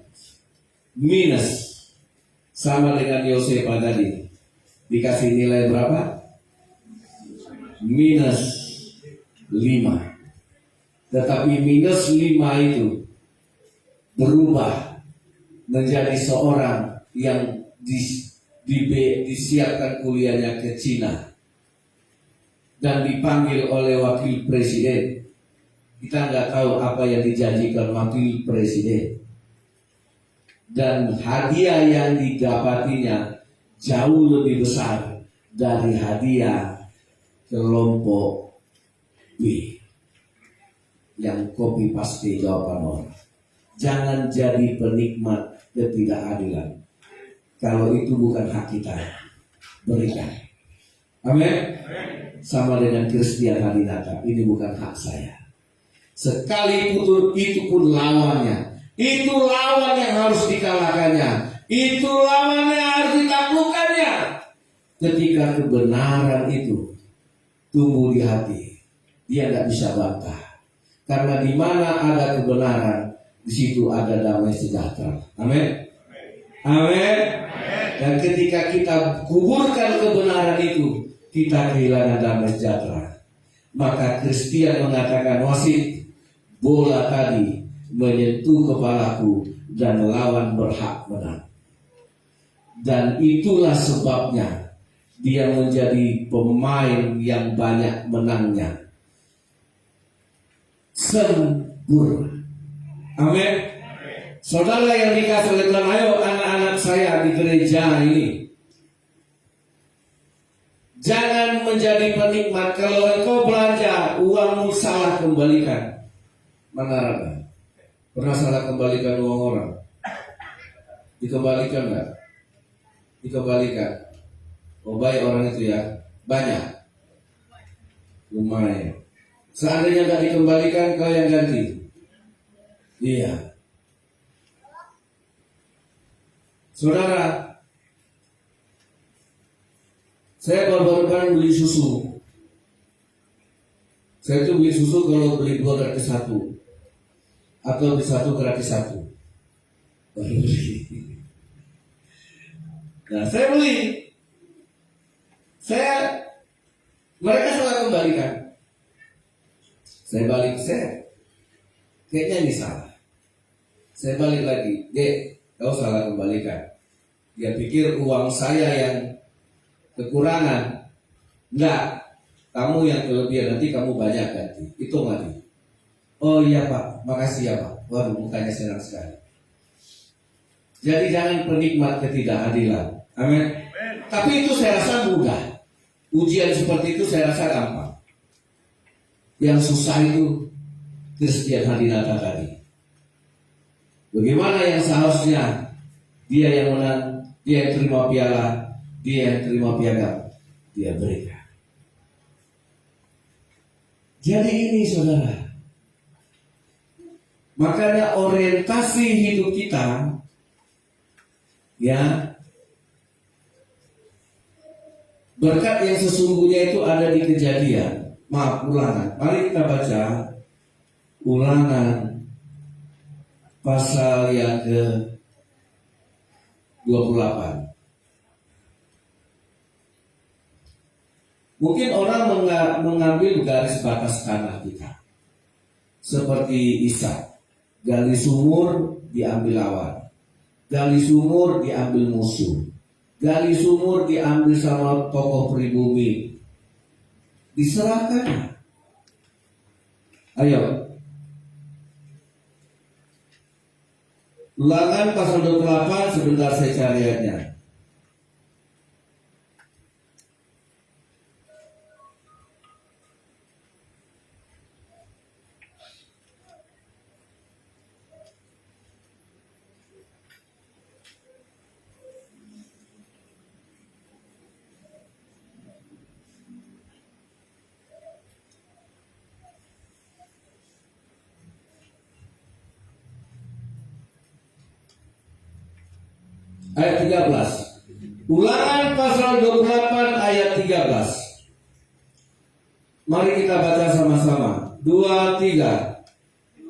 minus sama dengan Yosef tadi, dikasih nilai berapa? Minus 5. Tetapi minus 5 itu berubah menjadi seorang yang disiapkan kuliahnya ke Cina dan dipanggil oleh wakil presiden. Kita nggak tahu apa yang dijanjikan wakil presiden, dan hadiah yang didapatinya jauh lebih besar dari hadiah kelompok B yang copy paste jawaban orang. Jangan jadi penikmat ketidakadilan. Kalau itu bukan hak kita, berikan. Amin. Sama dengan Christian Hadinata, ini bukan hak saya. Sekalipun itu pun lawannya, itu lawan yang harus dikalahkannya, itu lawan yang harus ditaklukkannya. Ketika kebenaran itu tumbuh di hati, dia tidak bisa bantah. Karena di mana ada kebenaran, di situ ada damai sejahtera. Amin. Amin. Dan ketika kita kuburkan kebenaran itu, kita kehilangan damai sejahtera. Maka Christian mengatakan, wasit, bola tadi menyentuh kepalaku dan lawan berhak menang. Dan itulah sebabnya dia menjadi pemain yang banyak menangnya. Sempurna. Amin. Saudara yang dikasihi oleh Tuhan, ayo anak-anak saya di gereja ini, jangan menjadi penikmat. Kalau engkau belanja, uangmu salah kembalikan. Mana ada? Pernah salah kembalikan uang orang? Dikembalikan enggak? Dikembalikan. Oh, baik orang itu ya. Banyak. Lumayan. Seandainya enggak dikembalikan, kau yang ganti. Iya. Saudara, saya baru-baru kan beli susu. Saya itu beli susu kalau beli 2 gratis 1. atau beli satu gratis satu. Baru beli. Nah, saya beli. Mereka salah kembalikan. Saya balik, kayaknya ini salah. Saya balik lagi, Dek, kau salah kembalikan. Dia pikir uang saya yang kekurangan. Enggak, kamu yang kelebihan, nanti kamu banyak ganti. Hitung lagi. Oh iya Pak, makasih ya Pak. Waduh, mukanya senang sekali. Jadi jangan penikmat ketidakadilan. Amin. Tapi itu saya rasa mudah. Ujian seperti itu saya rasa gampang. Yang susah itu Christian Hadinata tadi. Bagaimana yang seharusnya dia yang menang, dia yang terima piala, dia yang terima piagam, dia berikan. Jadi ini saudara, makanya orientasi hidup kita, ya, berkat yang sesungguhnya itu ada di Kejadian. Maaf, Ulangan. Mari kita baca Ulangan pasal yang ke-28. Mungkin orang mengambil garis batas tanah kita, seperti Ishak. Gali sumur diambil lawan, gali sumur diambil musuh, gali sumur diambil sama tokoh pribumi. Diserahkan. Ayo. Ulangan pasal 28, sebentar saya cari ayatnya. Ayat 13. Ulangan pasal 28 ayat 13. Mari kita baca sama-sama. 2, 3.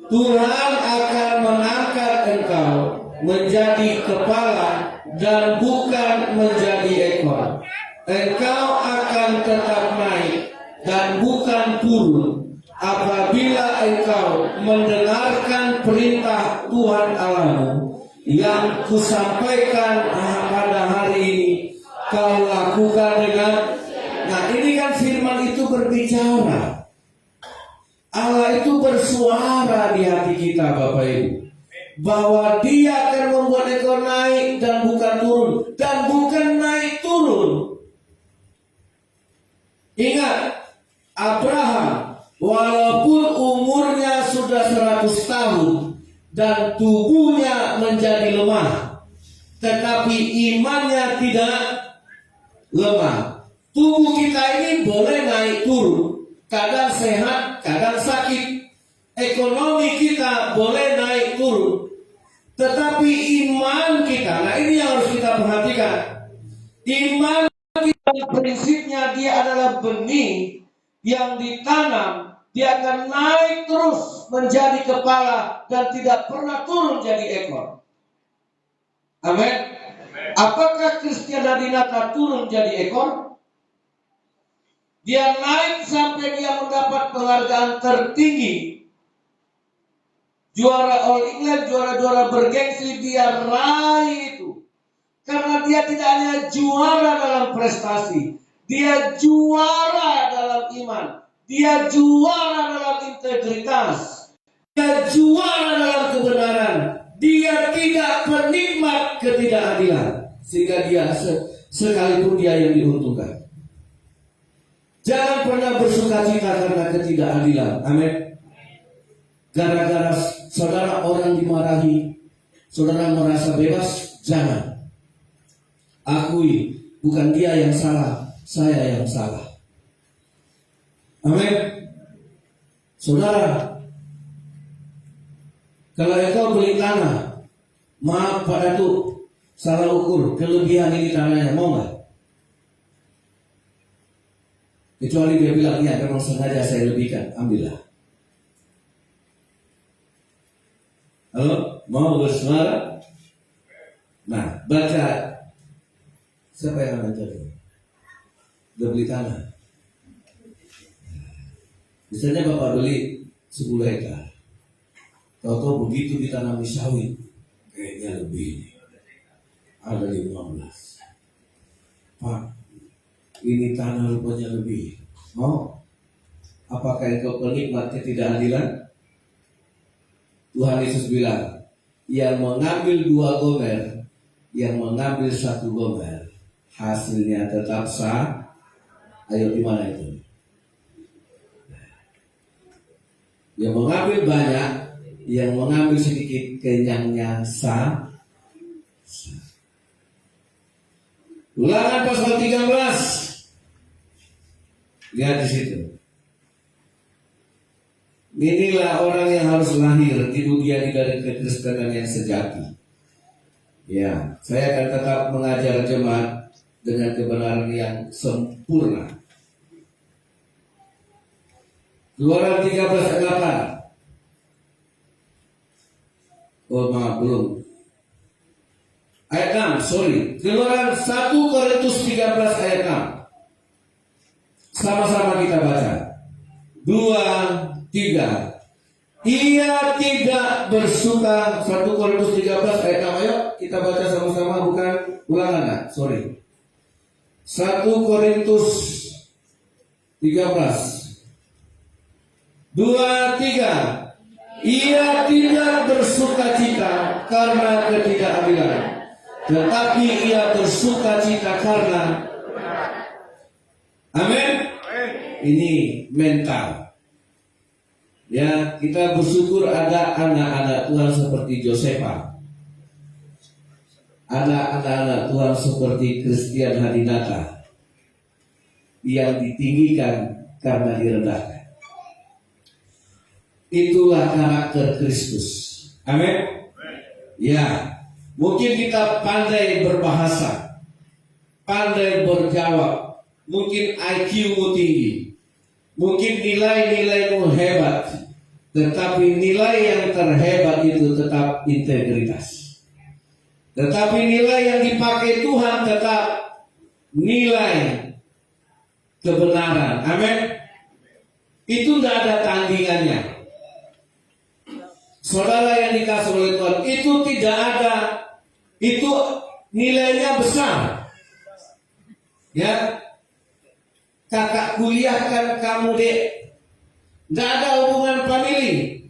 Tuhan akan mengangkat engkau menjadi kepala dan bukan menjadi ekor. Engkau akan tetap naik dan bukan turun apabila engkau mendengarkan perintah Tuhan Allahmu yang kusampaikan pada hari ini kau lakukan dengan. Nah, ini kan firman itu berbicara. Allah itu bersuara di hati kita, Bapak Ibu, bahwa Dia akan membuat ekor naik dan bukan turun, dan bukan naik turun. Ingat, Abraham walaupun umurnya sudah 100 tahun dan tubuhnya menjadi lemah, tetapi imannya tidak lemah. Tubuh kita ini boleh naik turun, kadang sehat, kadang sakit. Ekonomi kita boleh naik turun, tetapi iman kita, nah ini yang harus kita perhatikan. Iman kita prinsipnya dia adalah benih yang ditanam. Dia akan naik terus menjadi kepala dan tidak pernah turun jadi ekor. Amin. Apakah Christian Hadinata turun jadi ekor? Dia naik sampai dia mendapat penghargaan tertinggi. Juara All England, juara-juara bergengsi dia raih itu. Karena dia tidak hanya juara dalam prestasi, dia juara dalam iman. Dia juara dalam integritas. Dia juara dalam kebenaran. Dia tidak penikmat ketidakadilan. Sehingga dia sekalipun dia yang diuntungkan. Jangan pernah bersukacita karena ketidakadilan. Amin. Gara-gara saudara orang dimarahi, saudara merasa bebas, jangan. Akui, bukan dia yang salah, saya yang salah. Amin. Saudara, kalau engkau beli tanah, maaf Pak Datuk, salah ukur, kelebihan ini tanahnya, mau nggak? Kecuali dia bilang, ya memang sengaja saya lebihkan, ambillah. Mau bersuara? Nah, baca. Siapa yang baca itu? Udah beli tanah. Misalnya Bapak beli 10 hektar. Tahu-tahu begitu ditanami sawit, kayaknya lebih. Ada 15. Pak, ini tanah rupanya lebih. Mau? Apakah engkau penikmat ketidakadilan? Tuhan Yesus bilang, yang mengambil 2 gomer, yang mengambil 1 gomer, hasilnya tetap sah. Ayo gimana itu? Yang mengambil banyak, yang mengambil sedikit, kenyangnya sah. Ulangan pasal 13. Lihat di situ. Inilah orang yang harus lahir di dunia dari kekristenan yang sejati. Ya, saya akan tetap mengajar jemaat dengan kebenaran yang sempurna. Keluaran 13 ayat 8. Oh maaf, belum. Ayat 6, sorry. Keluaran 1 Korintus 13 ayat 6. Sama-sama kita baca. 2, 3. Ia tidak bersuka. 1 Korintus 13 ayat 6. Ayo kita baca sama-sama, bukan ulangan. Sorry. 1 Korintus 13. 2, 3. Ia tidak bersuka cita karena ketidakadilan, tetapi ia bersuka cita karena. Amin. Ini mental. Ya, kita bersyukur ada anak-anak Tuhan seperti Josefa. Ada anak-anak Tuhan seperti Christian Hadinata yang ditinggikan karena direndahkan. Itulah karakter Kristus. Amin. Ya, mungkin kita pandai berbahasa, pandai berjawab, mungkin IQ-mu tinggi, mungkin nilai-nilaimu hebat, tetapi nilai yang terhebat itu tetap integritas. Tetapi nilai yang dipakai Tuhan tetap nilai kebenaran. Amin. Itu tidak ada tandingannya. Saudara yang dikasih oleh Tuhan, itu tidak ada, itu nilainya besar. Ya, kakak kuliahkan kamu dek, tidak ada hubungan famili,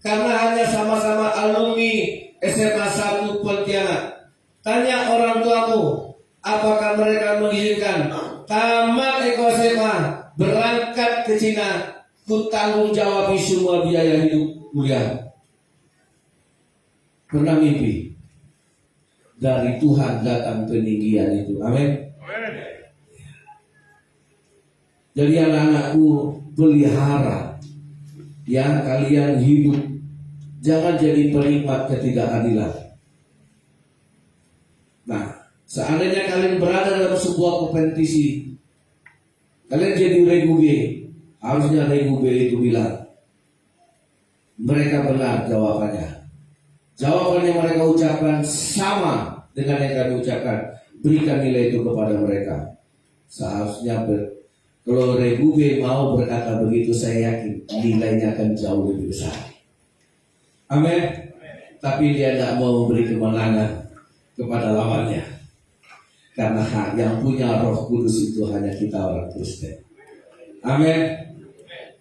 karena hanya sama-sama alumni SMA 1 Pontianak. Tanya orang tuamu, apakah mereka mengizinkan tamat SMA berangkat ke Cina, ku tanggung jawab semua biaya hidup kuliah. Pernah mimpi dari Tuhan datang peninggian itu. Amin. Jadi anak-anakku, pelihara yang kalian hidup, jangan jadi penikmat ketidakadilan. Nah, seandainya kalian berada dalam sebuah kompetisi, kalian jadi regu B, harusnya regu B itu bilang mereka benar jawabannya. Jawabannya mereka ucapkan sama dengan yang kami ucapkan. Berikan nilai itu kepada mereka. Seharusnya kalau regu B mau berkata begitu, saya yakin nilainya akan jauh lebih besar. Amin. Tapi dia tidak mau memberi kemenangan kepada lawannya, karena yang punya Roh Kudus itu hanya kita orang Kristen. Amin.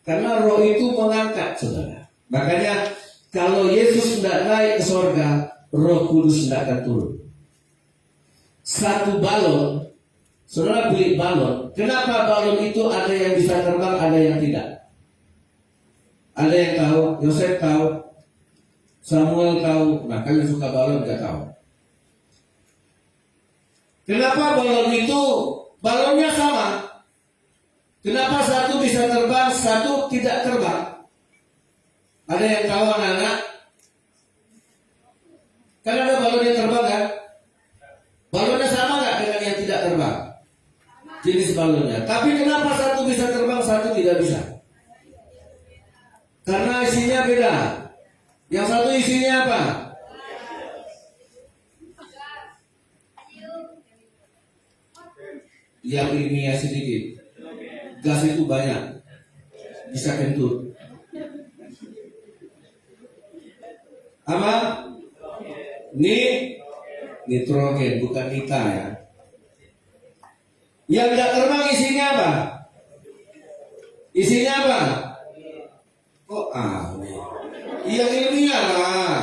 Karena Roh itu mengangkat, saudara. Makanya kalau Yesus tidak naik ke sorga, Roh Kudus tidak akan turun. Satu balon, saudara beli balon. Kenapa balon itu ada yang bisa terbang, ada yang tidak? Ada yang tahu? Yosef tahu, Samuel tahu. Nah, kalian suka balon nggak tahu? Kenapa balon itu balonnya sama? Kenapa satu bisa terbang, satu tidak terbang? Ada yang tahu anak-anak? Kan ada balon yang terbang kan? Balonnya sama nggak dengan yang tidak terbang? Jenis balonnya. Tapi kenapa satu bisa terbang, satu tidak bisa? Karena isinya beda. Yang satu isinya apa? Yang ilmiah sedikit. Gas itu banyak, bisa kentut. Apa? Nitrogen, bukan nita ya. Yang tidak terbang isinya apa? Isinya apa? Kok aneh? Yang ilmiah lah.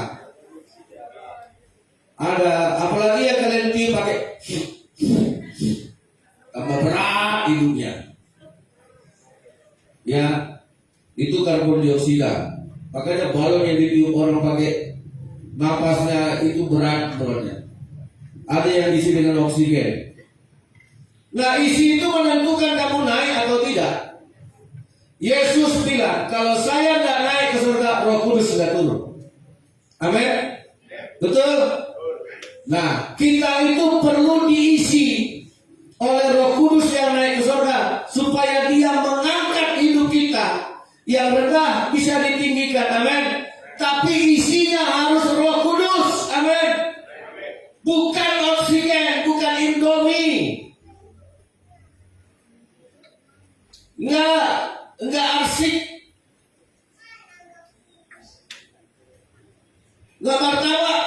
Ada, apalagi yang kalian tiup pakai tambah berat hidupnya. Ya, itu karbon dioksida. Makanya balon yang ditiup orang pakai napasnya itu beratnya. Ada yang diisi dengan oksigen. Nah, isi itu menentukan kamu naik atau tidak. Yesus bilang, kalau saya tidak naik ke surga, Roh Kudus sudah turun. Amin. Betul? Nah, kita itu perlu diisi oleh Roh Kudus yang naik ke surga, supaya dia mengangkat hidup kita yang rendah bisa ditinggikan. Amin. Tapi isinya harus Roh Kudus. Amin. Bukan oksigen, bukan Indomie. Enggak arsik. Enggak martabak.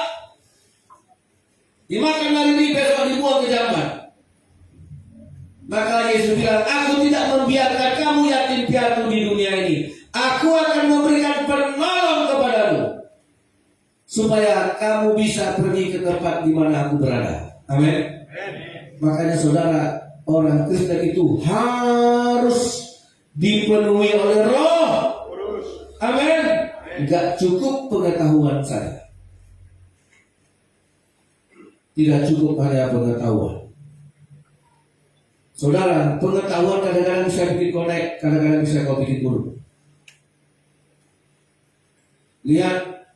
Dimakan hari ini, besok dibuang ke jamban. Maka Yesus bilang, aku tidak membiarkan kamu yatim piatu di dunia ini. Aku akan memberikan penolong kepadamu, supaya kamu bisa pergi ke tempat di mana aku berada. Amin. Makanya saudara, orang Kristen itu harus dipenuhi oleh Roh. Amin. Enggak cukup pengetahuan saya. Tidak cukup hanya pengetahuan. Saudara, pengetahuan kadang-kadang bisa bikin connect, kadang-kadang bisa kau bikin turun. Lihat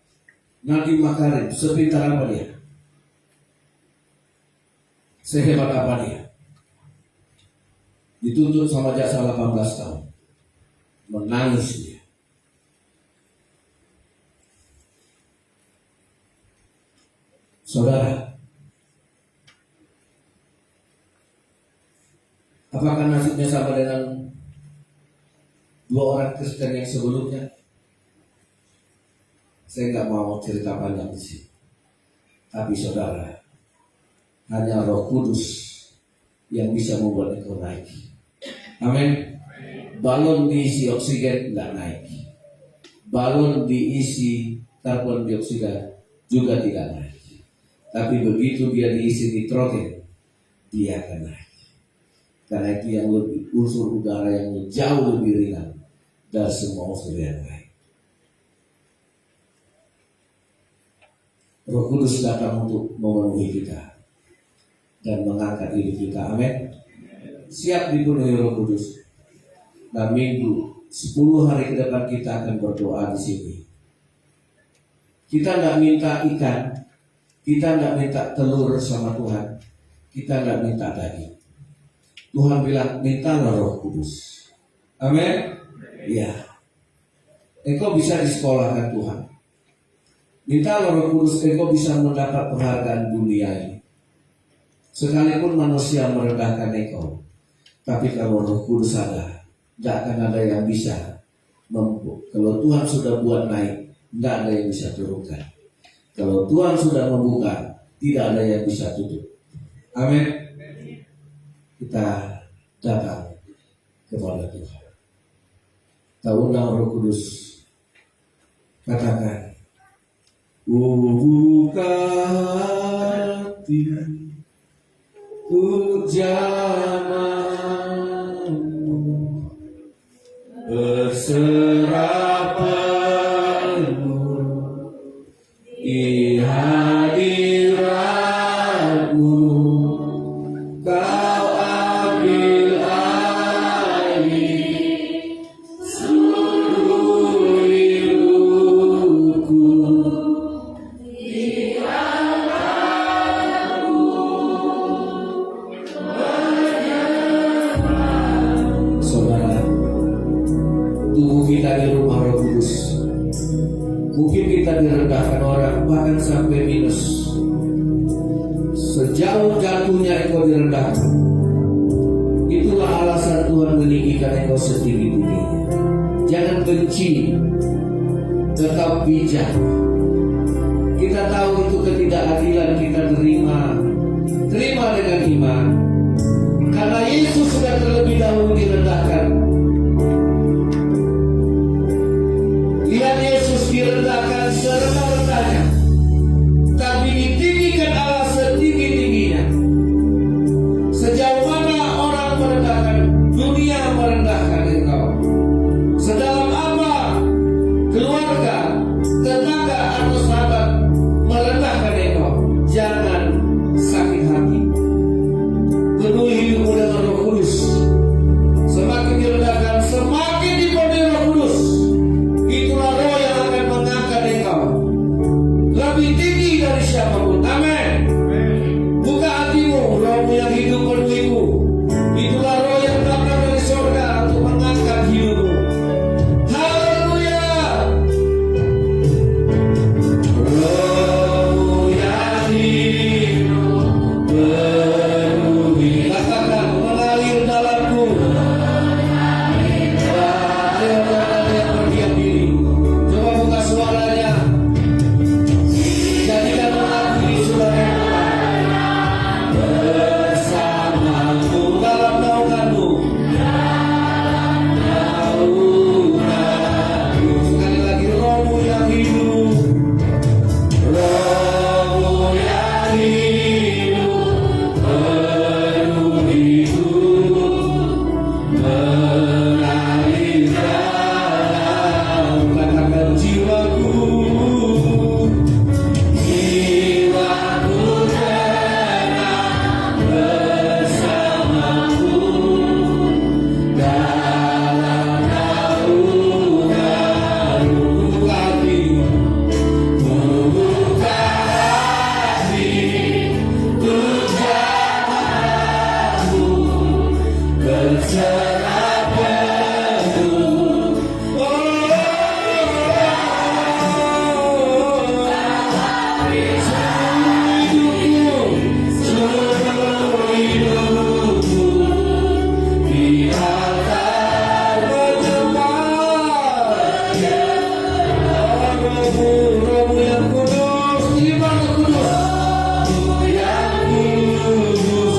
Nadiem Makarim, sepintar apa dia? Sehebat apa dia? Dituntut sama jaksa 18 tahun. Menangis dia. Saudara, apakah nasibnya sama dengan dua orang Kristen yang sebelumnya? Saya nggak mau cerita panjang di sini. Tapi saudara, hanya Roh Kudus yang bisa membuat engkau naik. Amin. Balon diisi oksigen nggak naik. Balon diisi karbon dioksida juga tidak naik. Tapi begitu dia diisi nitrogen, dia akan naik. Karena itu yang lebih unsur udara yang jauh lebih ringan dari semua unsur yang lain. Roh Kudus datang untuk memenuhi kita dan mengangkat hidup kita. Amin. Siap dipenuhi Roh Kudus. Dan minggu 10 hari ke depan kita akan berdoa di sini. Kita tidak minta ikan, kita tidak minta telur sama Tuhan, kita tidak minta daging. Tuhan bilang mintalah Roh Kudus. Amin. Iya. Engkau bisa disekolahkan Tuhan. Mintalah Roh Kudus, engkau bisa mendapat penghargaan dunia ini. Sekalipun manusia merendahkan engkau, tapi kalau Roh Kudus ada, tidak akan ada yang bisa mampu. Kalau Tuhan sudah buat naik, tidak ada yang bisa turunkan. Kalau Tuhan sudah membuka, tidak ada yang bisa tutup. Amin. Kita datang kepada Tuhan. Kita undang Roh Kudus. Katakan, buka hati untuk jamamu, berserah penuh di hadiratmu. Kau ambil alih seluruh hidupku. Di antaramu direndahkan orang, bahkan sampai minus. Sejauh jatuhnya engkau direndahkan, itulah alasan Tuhan meninggikan engkau setinggi-tingginya. Jangan benci, tetap bijak. Kita tahu itu ketidakadilan, kita terima dengan iman. Karena Yesus sudah terlebih dahulu direndahkan. Lihat Yesus direndahkan serendah-rendahnya, tapi ditinggikan Allah setinggi-tingginya. Sejauh mana orang merendahkan, dunia merendahkan engkau. Sedalam apa keluarga, tetangga atau sahabat merendahkan engkau, jangan sakit hati. Penuhi hidupmu dengan Roh Kudus. Semakin direndahkan, semakin dipenuhi Roh Kudus. Itulah Roh yang akan mengangkat engkau lebih tinggi dari siapapun. Amin. Buka hatimu, Rohmu yang hidup penuhimu. Itulah Roh yang datang dari surga untuk mengangkat hidupmu. Haleluya. Rohmu yang hidup penuhi. Katakan, mengalir dalamku. Ayo yang berdiam diri. Coba buka suaranya. Jadikan mengakui saudara bersamamu dalam naunganmu. Sekali lagi, Rohmu yang hidup. Rohmu yang hidup penuhiku, mengalir dalam. Katakan, jiwaku tenang bersamamu dalam naunganmu. Buka hati, buka hati, tujuanmu berserah penuh. Seluruh hidupku di altar berjemaat. Rohmu yang kudus, Iman kudus. Rohmu yang kudus,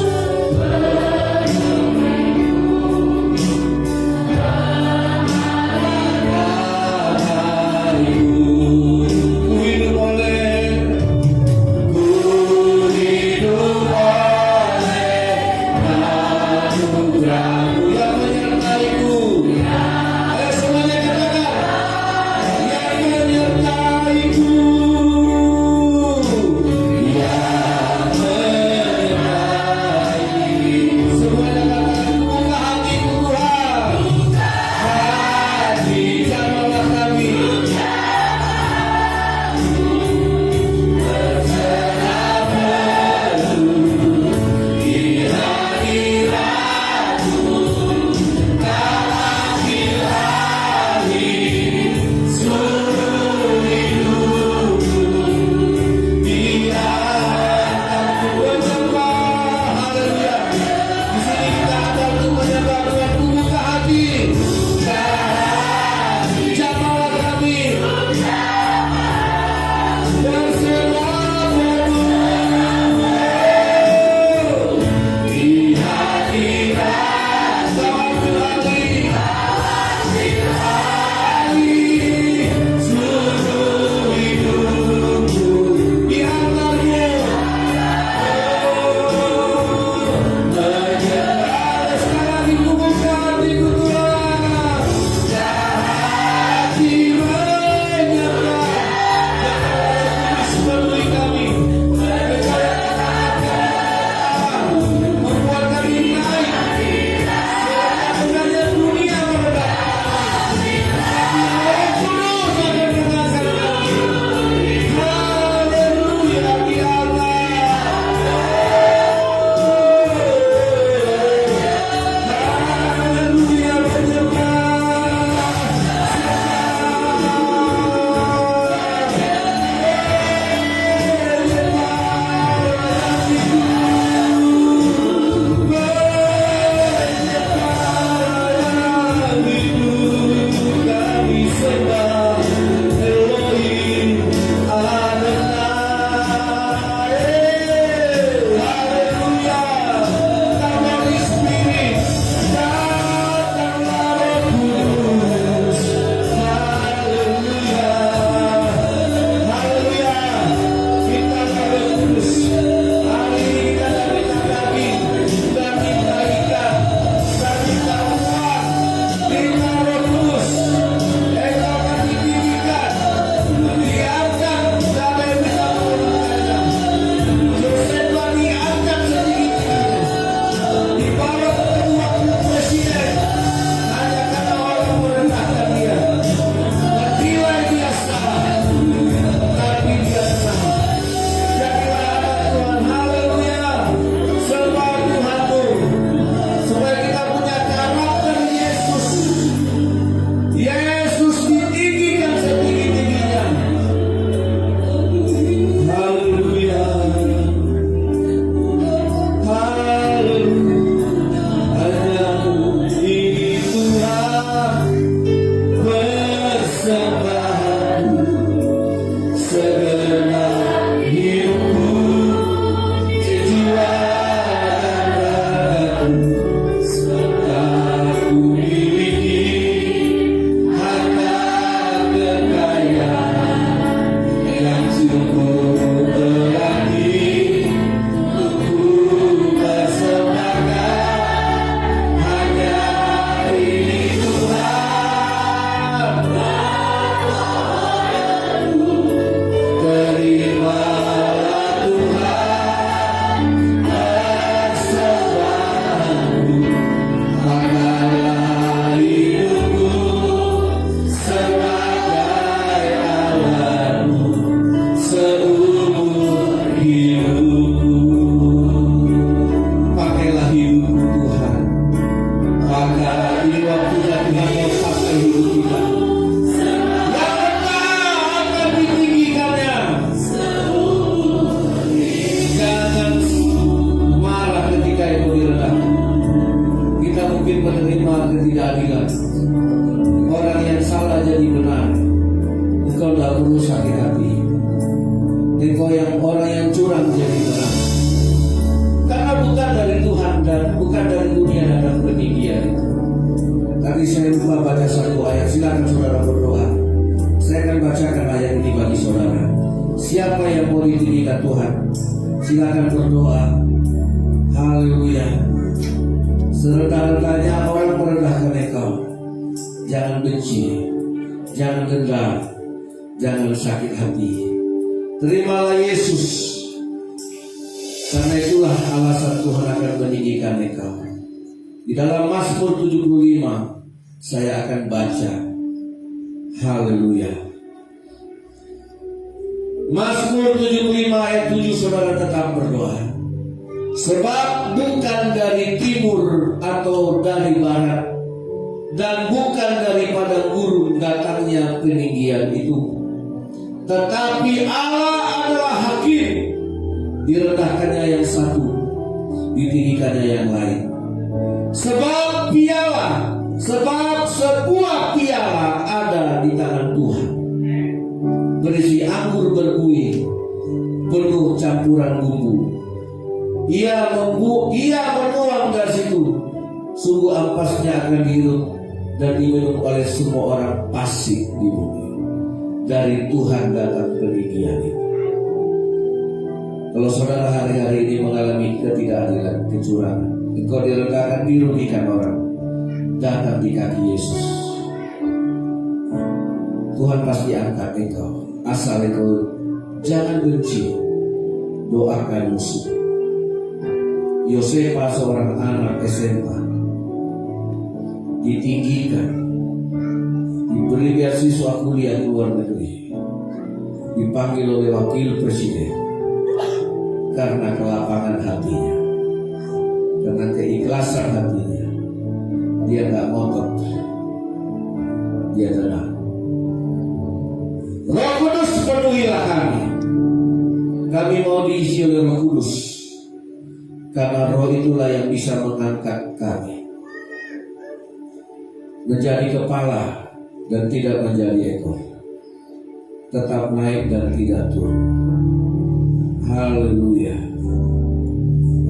Maka ini waktunya Tuhan mau pakai hidup kita. Yang rendah akan ditinggikannya. Jangan marah ketika itu direndahkan. Kita mungkin menerima ketidakadilan. Orang yang salah jadi benar. Engkau tidak perlu sakit hati. Engkau yang orang yang curang jadi benar. Karena bukan dari Tuhan dan bukan dari dunia datang peninggian itu. Tadi saya lupa baca satu ayat. Silakan saudara berdoa. Saya akan bacakan ayat ini bagi saudara. Siapa yang mau ditinggikan Tuhan, silakan berdoa. Haleluya. Serendah-rendahnya orang merendahkan engkau. Jangan benci, jangan dendam, jangan sakit hati. Terimalah Yesus. Karena itulah alasan Tuhan akan meninggikan engkau. Di dalam Mazmur 75 saya akan baca. Haleluya. Mazmur 75 ayat 7, saudara tetap berdoa. Sebab bukan dari timur atau dari barat, dan bukan dari padang gurun datangnya peninggian itu, tetapi Allah adalah hakim. Direndahkannya yang satu, ditinggikannya yang lain. Sebab sebuah piala ada di tangan Tuhan, berisi anggur berbuih, penuh campuran bumbu. Ia menuang dari situ, sungguh ampasnya akan dihirup dan diminum oleh semua orang fasik di bumi. Dari Tuhan datang peninggian itu. Kalau saudara hari-hari ini mengalami ketidakadilan, kecurangan, engkau direndahkan, dirugikan orang, datang di kaki Yesus. Tuhan pasti angkat engkau. Asal engkau jangan benci, doakan musuh. Yosefa seorang anak SMA ditinggikan, diberi beasiswa kuliah ke luar negeri, dipanggil oleh wakil presiden karena kelapangan hatinya, karena keikhlasan hatinya. Dia gak ngotot, dia tenang. Roh Kudus penuhilah kami. Kami mau diisi oleh Roh Kudus, karena Roh itulah yang bisa mengangkat kami menjadi kepala dan tidak menjadi ekor, tetap naik dan tidak turun. Haleluya,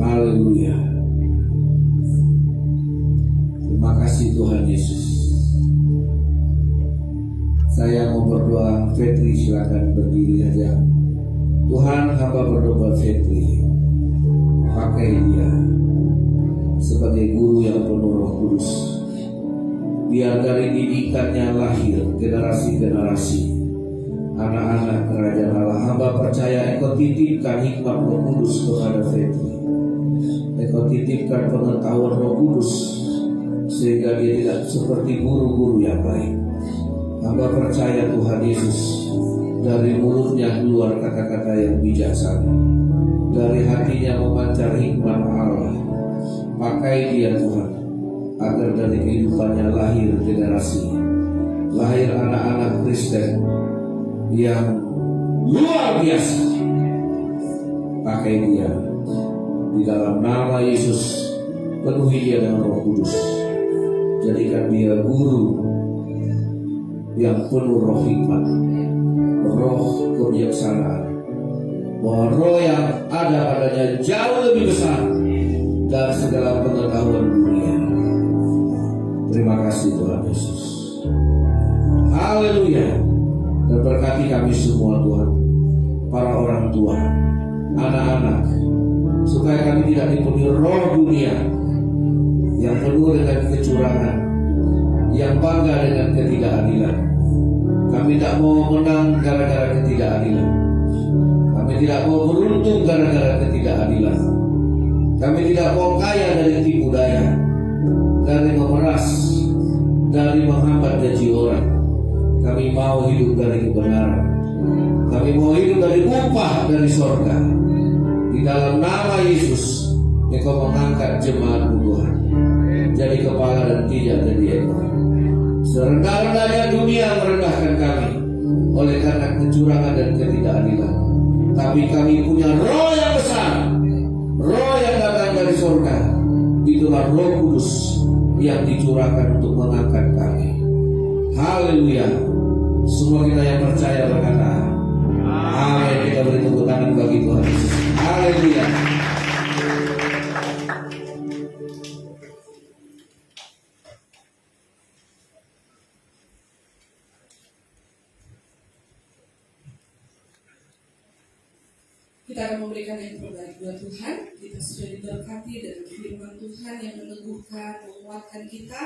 haleluya. Terima kasih Tuhan Yesus. Saya mau berdoa. Fetri silakan berdiri aja. Tuhan, hamba berdoa Fetri, pakai dia sebagai guru yang penuh Roh Kudus. Biar dari didikannya lahir generasi-generasi anak-anak kerajaan Allah. Hamba percaya Engkau titipkan hikmat Roh Kudus kepada Fetri. Engkau titipkan pengetahuan Roh Kudus sehingga dia tidak seperti guru-guru yang lain. Hamba percaya Tuhan Yesus, dari mulutnya keluar kata-kata yang bijaksana, dari hatinya memancar hikmat Allah. Pakai dia Tuhan, agar dari kehidupannya lahir generasi, lahir anak-anak Kristen yang luar biasa. Pakai dia di dalam nama Yesus. Penuhi dia dengan Roh Kudus. Jadikan dia guru yang penuh roh hikmat, roh kebijaksanaan, bahwa roh yang ada padanya jauh lebih besar dari segala pengetahuan dunia. Terima kasih Tuhan Yesus. Haleluya. Dan berkati kami semua Tuhan, para orang tua, anak-anak, supaya kami tidak dipenuhi roh dunia yang penuh dengan kecurangan, yang bangga dengan ketidakadilan. Kami tidak mau menang gara-gara ketidakadilan. Kami tidak mau beruntung gara-gara ketidakadilan. Kami tidak mau kaya dari tipu daya, dari memeras, dari menghambat janji orang. Kami mau hidup dari kebenaran. Kami mau hidup dari upah dari sorga. Di dalam nama Yesus, Engkau mengangkat jemaat Tuhan jadi kepala dan tidak terjadi. Serendah-rendahnya dunia merendahkan kami oleh karena kecurangan dan ketidakadilan. Tapi kami punya roh yang besar, roh yang datang dari surga. Itulah Roh Kudus yang dicurahkan untuk mengangkat kami. Haleluya. Semua kita yang percaya berkata amin. Kita beri tepuk tangan bagi Tuhan Yesus. Haleluya. Kita akan memberikan yang terbaik buat Tuhan. Kita sudah diberkati dengan firman Tuhan yang meneguhkan, menguatkan kita.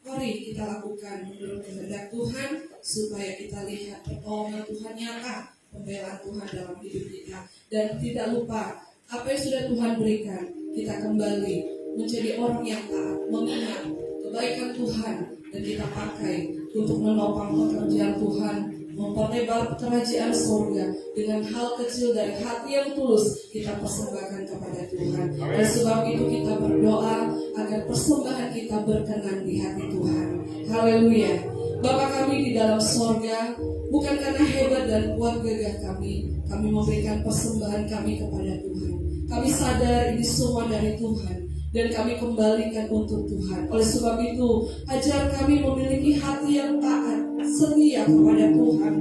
Mari kita lakukan menurut kehendak Tuhan supaya kita lihat pertolongan Tuhan nyata, pembelaan Tuhan dalam hidup kita. Dan tidak lupa apa yang sudah Tuhan berikan, kita kembali menjadi orang yang taat, mengingat kebaikan Tuhan, dan kita pakai untuk menopang pekerjaan Tuhan, memperlebar kerajaan surga dengan hal kecil dari hati yang tulus kita persembahkan kepada Tuhan. Dan sebab itu kita berdoa agar persembahan kita berkenan di hati Tuhan. Haleluya. Bapa kami di dalam surga, bukan karena hebat dan kuat gagah kami memberikan persembahan kami kepada Tuhan. Kami sadar ini semua dari Tuhan dan kami kembalikan untuk Tuhan. Oleh sebab itu, ajar kami memiliki hati yang taat, setia kepada Tuhan.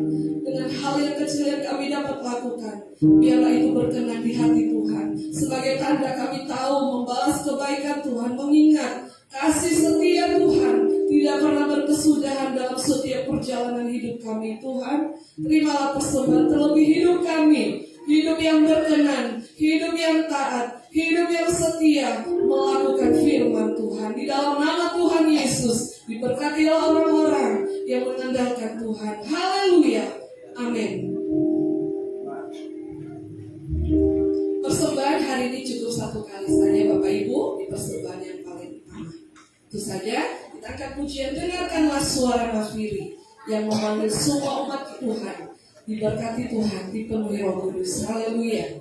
Dengan hal yang kecil yang kami dapat lakukan, biarlah itu berkenan di hati Tuhan. Sebagai tanda kami tahu membalas kebaikan Tuhan, mengingat kasih setia Tuhan tidak pernah berkesudahan dalam setiap perjalanan hidup kami. Tuhan, terimalah persembahan terlebih hidup kami, hidup yang berkenan, hidup yang taat, hidup yang setia, melakukan firman Tuhan. Di dalam nama Tuhan Yesus, diberkatilah orang-orang yang mengandalkan Tuhan. Haleluya. Amin. Persembahan hari ini cukup satu kali saja Bapak Ibu, di persembahan yang paling utama. Itu saja, kita akan pujian, dengarkanlah suara Mahfiri yang memanggil semua umat Tuhan. Diberkati Tuhan, dipenuhi Roh Kudus. Haleluya.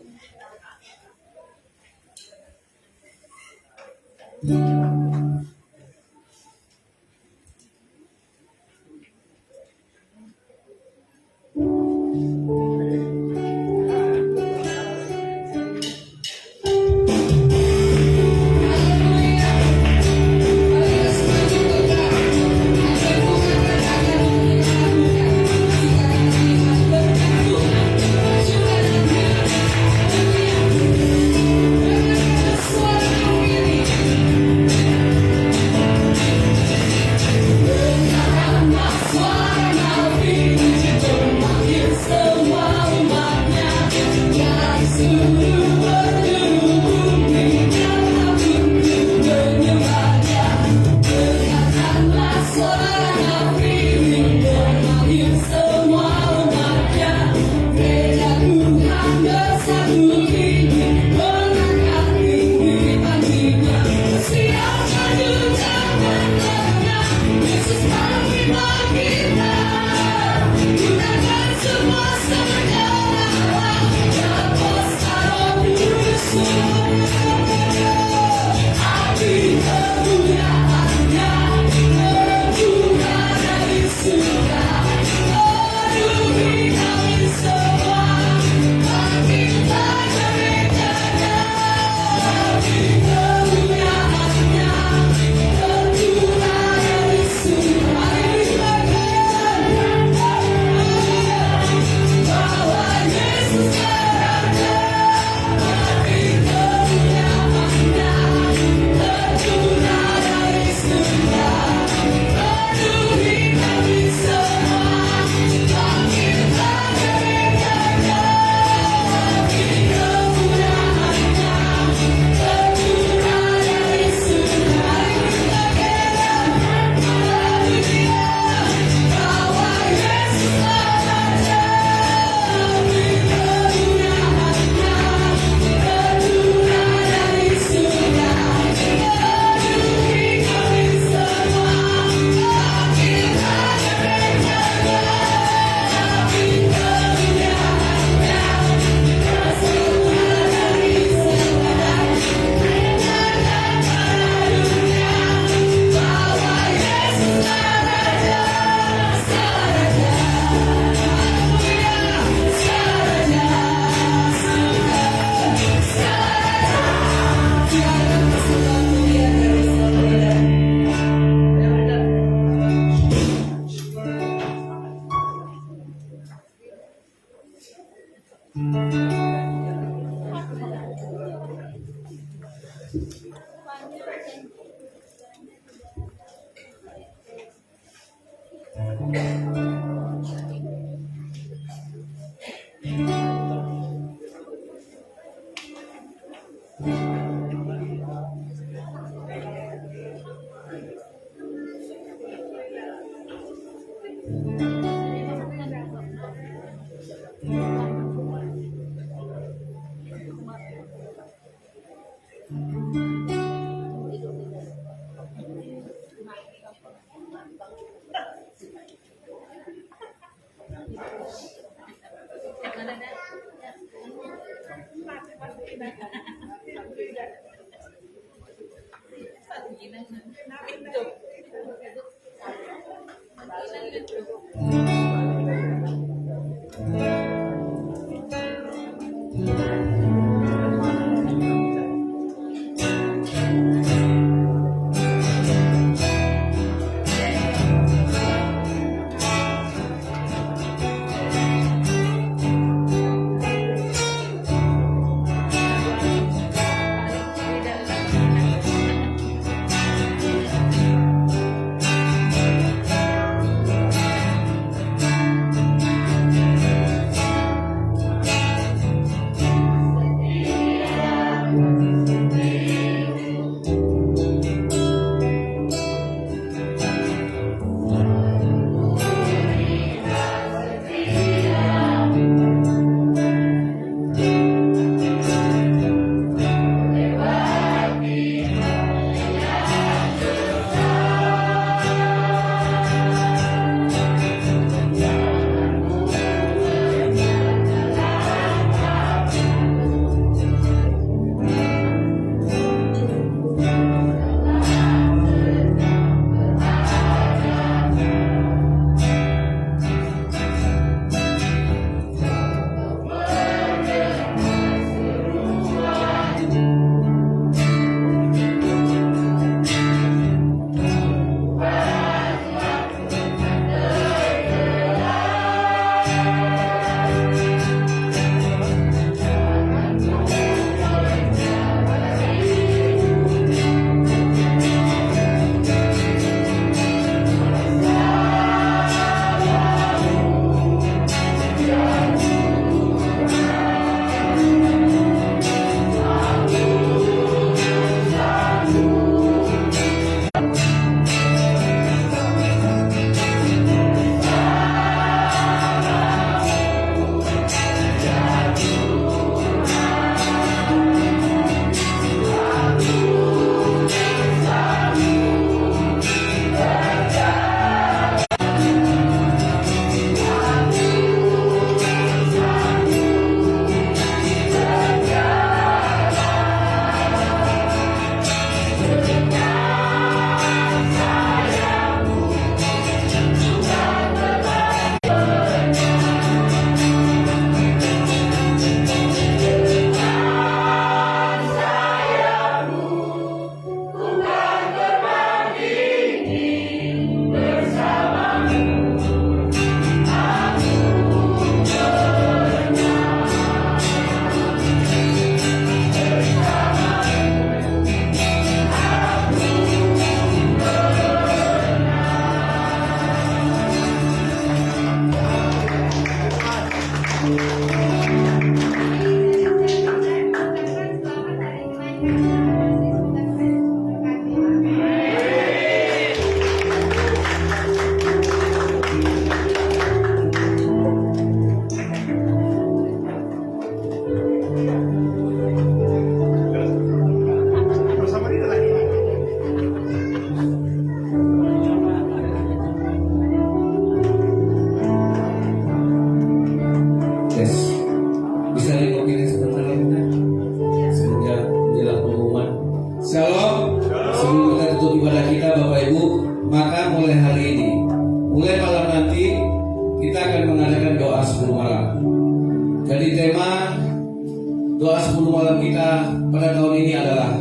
Doa 10 malam kita pada tahun ini adalah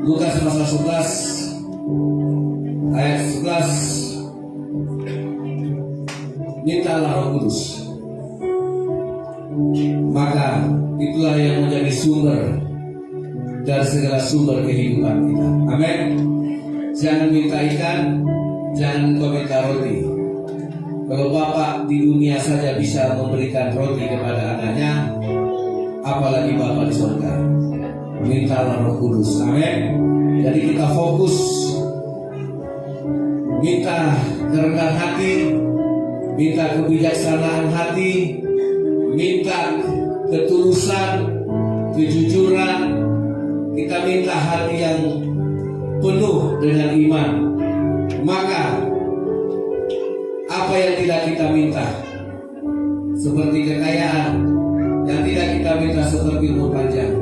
Lukas pasal 11 ayat 11. Mintalah Roh Kudus, maka itulah yang menjadi sumber dari segala sumber kehidupan kita. Amin. Jangan minta ikan, jangan kau minta roti. Kalau Bapak di dunia saja bisa memberikan roti kepada anaknya, apalagi Bapak di surga. Mintalah Roh Kudus. Amin. Jadi kita fokus minta kerendahan hati, minta kebijaksanaan hati, minta ketulusan, kejujuran. Kita minta hati yang penuh dengan iman. Maka apa yang tidak kita minta, seperti kekayaan, yang tidak kita minta seperti umur panjang,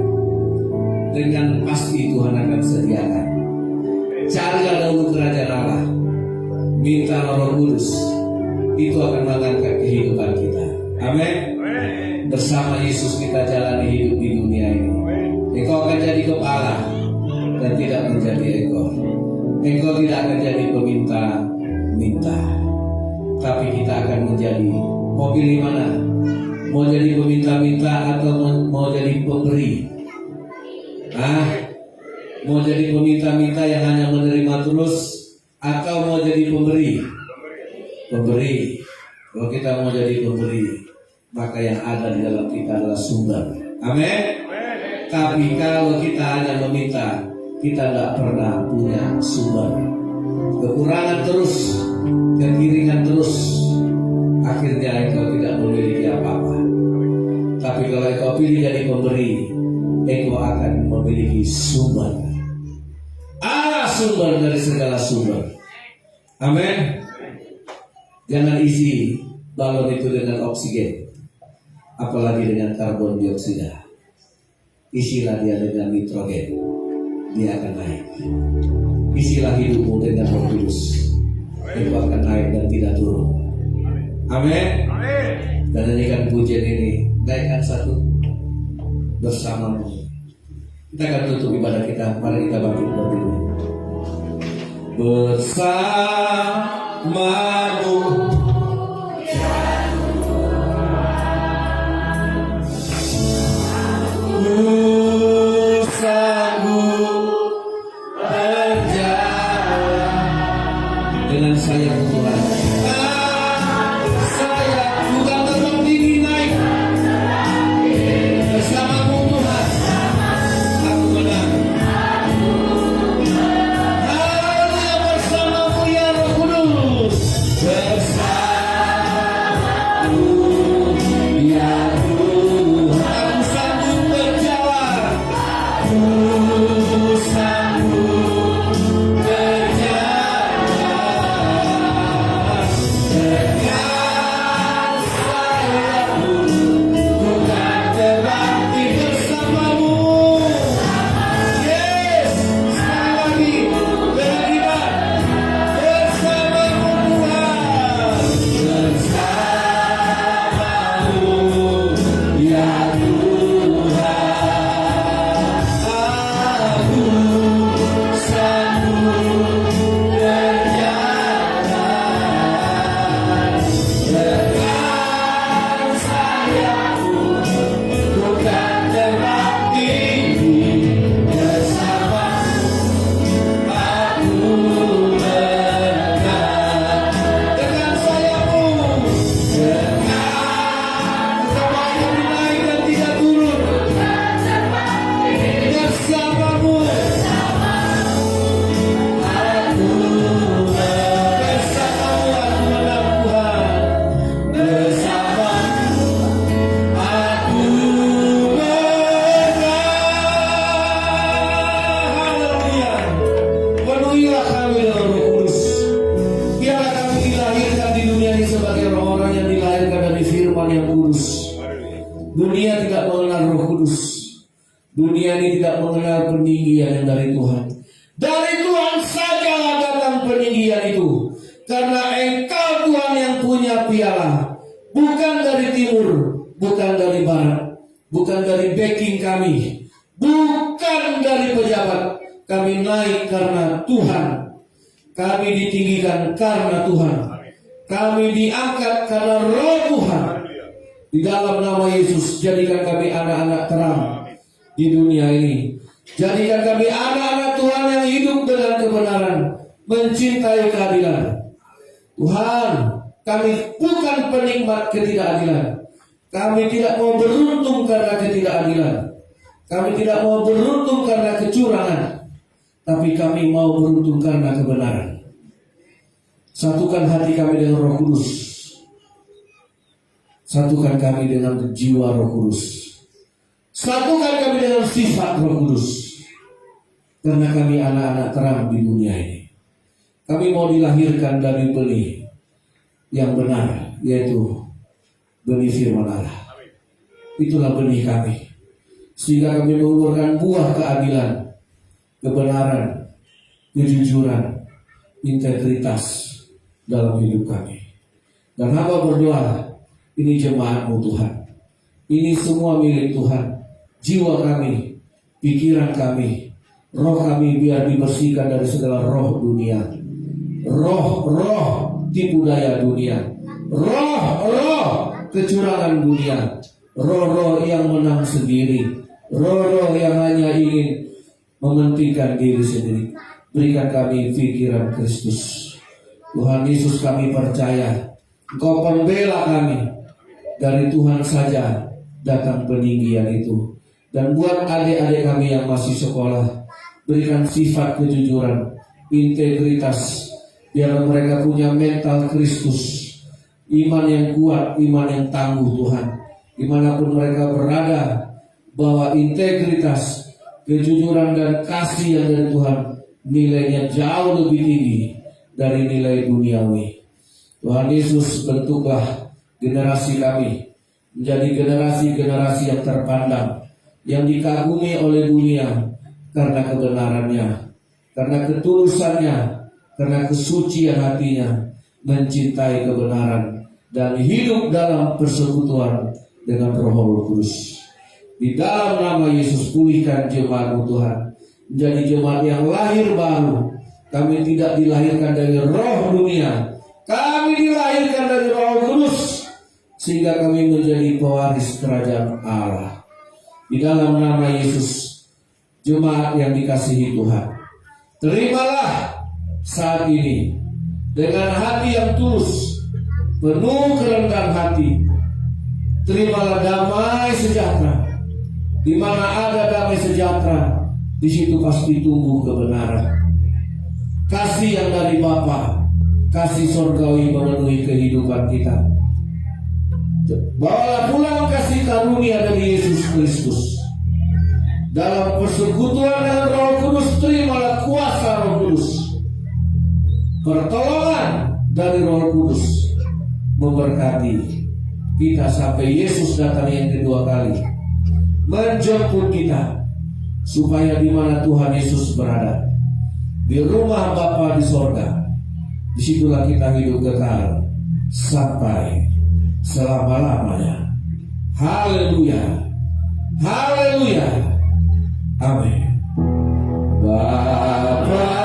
dengan pasti Tuhan akan sediakan. Carilah dahulu kerajaan Allah, minta Roh Kudus, itu akan mengangkat kehidupan kita. Amin. Bersama Yesus kita jalani hidup di dunia ini. Engkau akan jadi kepala dan tidak menjadi ekor. Engkau tidak akan jadi peminta-minta, tapi kita akan menjadi, mau pilih mana? Mau jadi peminta-minta atau mau jadi pemberi? Mau jadi peminta-minta yang hanya menerima terus, atau mau jadi pemberi? Pemberi. Kalau kita mau jadi pemberi, maka yang ada di dalam kita adalah sumber. Amin. Tapi kalau kita hanya meminta, kita tidak pernah punya sumber. Kekurangan terus, kekiringan terus, akhirnya engkau tidak memiliki apa-apa. Tapi kalau engkau pilih jadi pemberi, engkau akan memiliki sumber. Sumber dari segala sumber. Amin. Jangan isi balon itu dengan oksigen, apalagi dengan karbon dioksida. Isilah dia dengan nitrogen, dia akan naik. Isilah hidupmu dengan Roh Kudus, itu akan naik dan tidak turun. Amin. Dan nyanyikan pujian ini, naikkan satu bersamamu. Kita akan tutup ibadah kita. Mari kita bangkit berdiri. Bersamamu dengan saya Tuhan. Saya bukan terbang tinggi naik. Bersamamu Tuhan, aku menang. Haleluya, bersamamu ya Roh Kudus. Bersamamu ya Tuhan, aku sanggup berjalan. Aku sanggup Dunia tidak mengenal Roh Kudus. Dunia ini tidak mengenal peninggian yang dari Tuhan. Dari Tuhan sajalah datang peninggian itu. Karena Engkau Tuhan yang punya piala. Bukan dari timur, bukan dari barat, bukan dari backing kami, bukan dari pejabat. Kami naik karena Tuhan. Kami ditinggikan karena Tuhan. Kami diangkat karena Roh Tuhan. Di dalam nama Yesus, jadikan kami anak-anak terang di dunia ini. Jadikan kami anak-anak Tuhan yang hidup dengan kebenaran, mencintai keadilan. Tuhan, kami bukan penikmat ketidakadilan. Kami tidak mau beruntung karena ketidakadilan. Kami tidak mau beruntung karena kecurangan. Tapi kami mau beruntung karena kebenaran. Satukan hati kami dengan Roh Kudus. Satukan kami dengan jiwa Roh Kudus. Satukan kami dengan sifat Roh Kudus. Karena kami anak-anak terang di dunia ini. Kami mau dilahirkan dari benih yang benar, yaitu benih firman Allah. Itulah benih kami. Sehingga kami mengeluarkan buah keadilan, kebenaran, kejujuran, integritas dalam hidup kami. Dan hamba berdoa, ini jemaat-Mu Tuhan. Ini semua milik Tuhan. Jiwa kami, pikiran kami, roh kami biar dibersihkan dari segala roh dunia. Roh tipu daya dunia. Roh kecurangan dunia. Roh yang menang sendiri. Roh yang hanya ingin mementingkan diri sendiri. Berikan kami pikiran Kristus. Tuhan Yesus, kami percaya Engkau pembela kami. Dari Tuhan saja datang peninggian itu. Dan buat adik-adik kami yang masih sekolah, berikan sifat kejujuran, integritas, biar mereka punya mental Kristus, iman yang kuat, iman yang tangguh Tuhan. Dimanapun mereka berada, bahwa integritas, kejujuran dan kasih yang dari Tuhan nilainya jauh lebih tinggi dari nilai duniawi. Tuhan Yesus, bentuklah generasi kami menjadi generasi-generasi yang terpandang, yang dikagumi oleh dunia karena kebenarannya, karena ketulusannya, karena kesucian hatinya, mencintai kebenaran dan hidup dalam persekutuan dengan Roh Kudus. Di dalam nama Yesus, pulihkan jemaat-Mu Tuhan, menjadi jemaat yang lahir baru. Kami tidak dilahirkan dari roh dunia, kami dilahirkan dari Roh Kudus, sehingga kami menjadi pewaris kerajaan Allah. Di dalam nama Yesus, jemaat yang dikasihi Tuhan, terimalah saat ini dengan hati yang tulus, penuh kerendahan hati. Terimalah damai sejahtera. Di mana ada damai sejahtera, di situ pasti tumbuh kebenaran. Kasih yang dari Bapa, kasih surgawi memenuhi kehidupan kita. Bawalah pulang kasih karunia dari Yesus Kristus. Dalam persekutuan dengan Roh Kudus, terimalah kuasa Roh Kudus. Pertolongan dari Roh Kudus memberkati kita sampai Yesus datang yang kedua kali, menjemput kita, supaya di mana Tuhan Yesus berada, di rumah Bapa di sorga, disitulah kita hidup kekal sampai selama-lamanya. Haleluya, haleluya, amin. Bapa